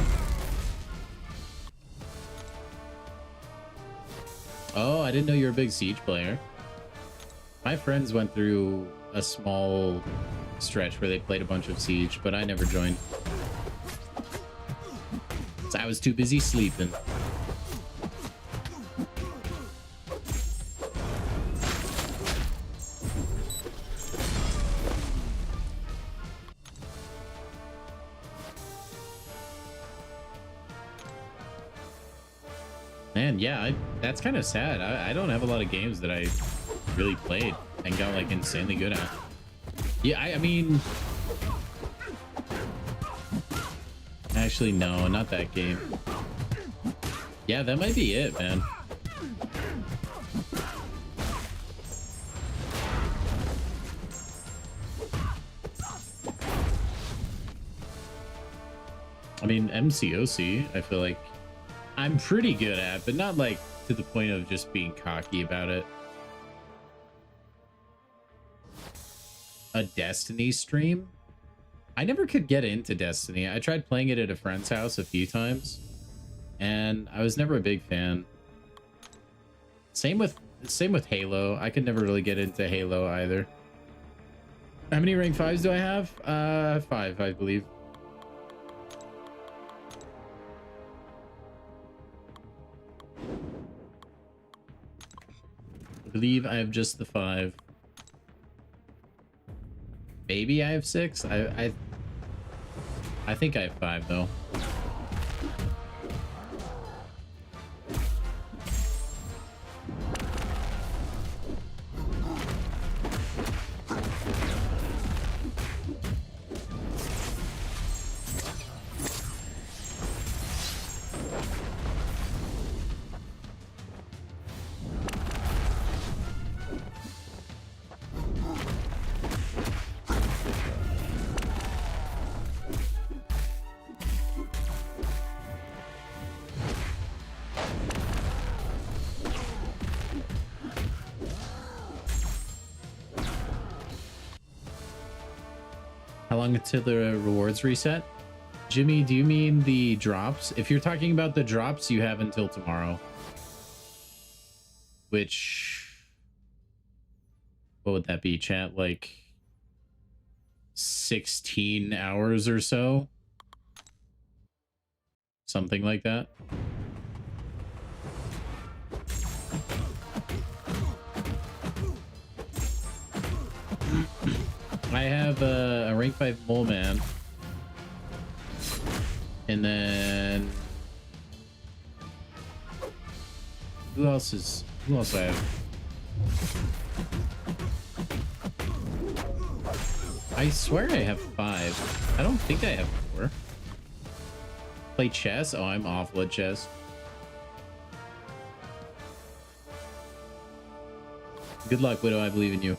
Oh, I didn't know you were a big Siege player. My friends went through a small stretch where they played a bunch of Siege, but I never joined. So I was too busy sleeping. Man, yeah, that's kind of sad. I don't have a lot of games that I really played and got like insanely good at. Yeah, I mean, actually, no, not that game. Yeah, that might be it, man. I mean, MCOC, I feel like I'm pretty good at, but not like to the point of just being cocky about it. A Destiny stream? I never could get into Destiny. I tried playing it at a friend's house a few times, and I was never a big fan. Same with Halo. I could never really get into Halo either. How many rank 5s do I have? 5, I believe. I believe I have just the 5. Maybe I have 6. I think I have 5 though. How long until the rewards reset? Jimmy, do you mean the drops? If you're talking about the drops, you have until tomorrow. Which... what would that be, chat? Like 16 hours or so? Something like that. I have a rank 5 mole man, and then who else do I have? I swear I have 5. I don't think I have 4. Play chess? Oh, I'm awful at chess. Good luck, Widow. I believe in you.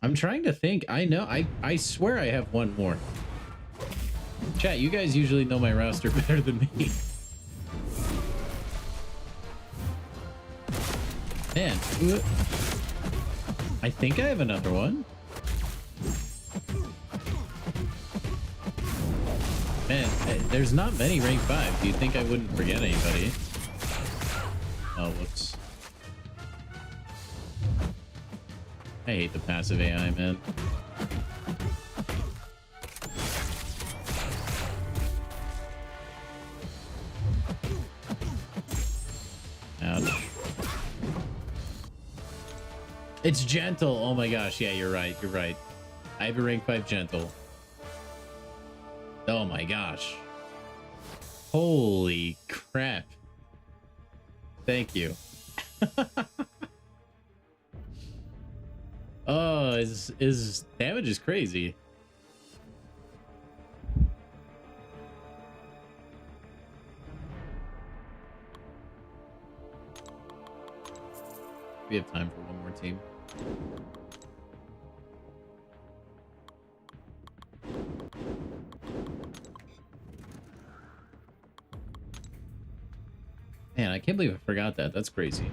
I'm trying to think. I know. I swear I have 1 more. Chat, you guys usually know my roster better than me. Man, I think I have another one. Man, there's not many rank 5. Do you think I wouldn't forget anybody? Oh, whoops. I hate the passive AI, man. Ouch. It's gentle. Oh my gosh. Yeah, you're right. You're right. I have a rank 5 gentle. Oh my gosh. Holy crap. Thank you. Oh, his damage is crazy. We have time for one more team. Man, I can't believe I forgot that. That's crazy.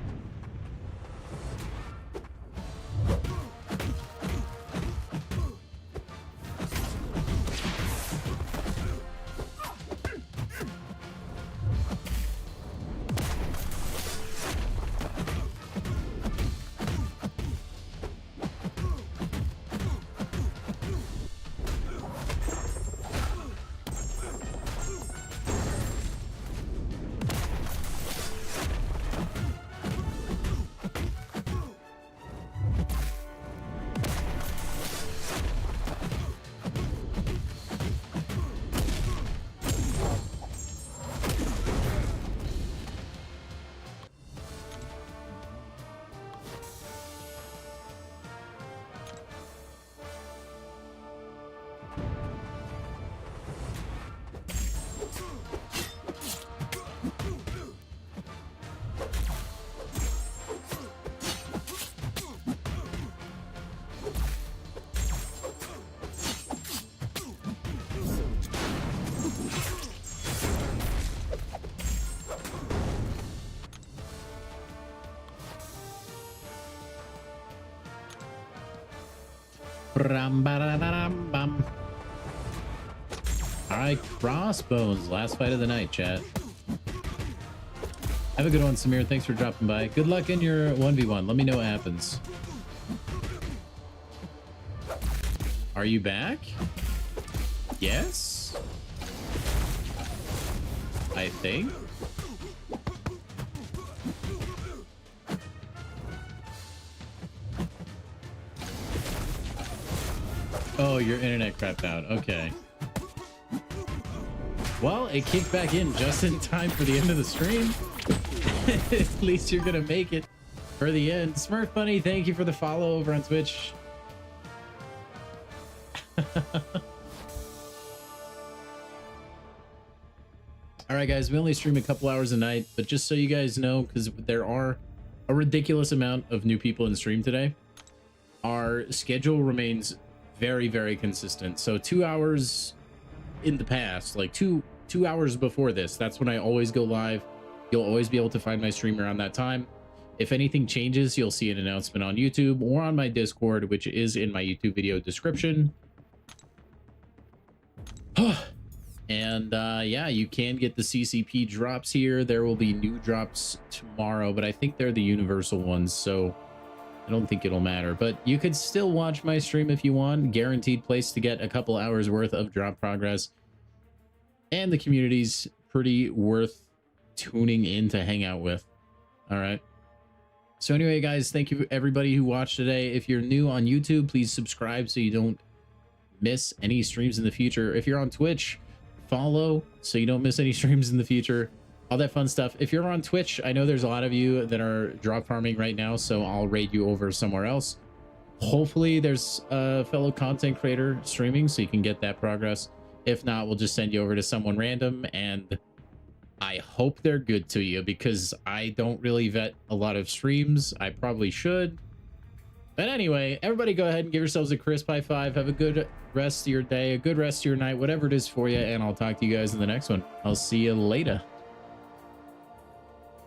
Bram-ba-da-da-dam-bam. All right, Crossbones, last fight of the night, chat. Have a good one, Samir. Thanks for dropping by. Good luck in your 1v1. Let me know what happens. Are you back? Yes? I think. Oh, your internet crapped out. Okay. Well, it kicked back in just in time for the end of the stream. At least you're gonna make it for the end. Smurf Bunny, thank you for the follow over on Twitch. All right, guys, we only stream a couple hours a night, but just so you guys know, because there are a ridiculous amount of new people in stream today, our schedule remains very, very consistent. So 2 hours in the past, like two hours before this, that's when I always go live. You'll always be able to find my stream around that time. If anything changes, you'll see an announcement on YouTube or on my Discord, which is in my YouTube video description. And yeah, you can get the CCP drops here. There will be new drops tomorrow, but I think they're the universal ones, so I don't think it'll matter. But you could still watch my stream if you want. Guaranteed place to get a couple hours worth of drop progress. And the community's pretty worth tuning in to hang out with. All right. So anyway, guys, thank you everybody who watched today. If you're new on YouTube, please subscribe so you don't miss any streams in the future. If you're on Twitch, follow so you don't miss any streams in the future. All that fun stuff. If you're on Twitch, I know there's a lot of you that are drop farming right now, so I'll raid you over somewhere else. Hopefully there's a fellow content creator streaming so you can get that progress. If not, we'll just send you over to someone random, and I hope they're good to you, because I don't really vet a lot of streams. I probably should. But anyway, everybody go ahead and give yourselves a crisp high five. Have a good rest of your day, a good rest of your night, whatever it is for you, and I'll talk to you guys in the next one. I'll see you later.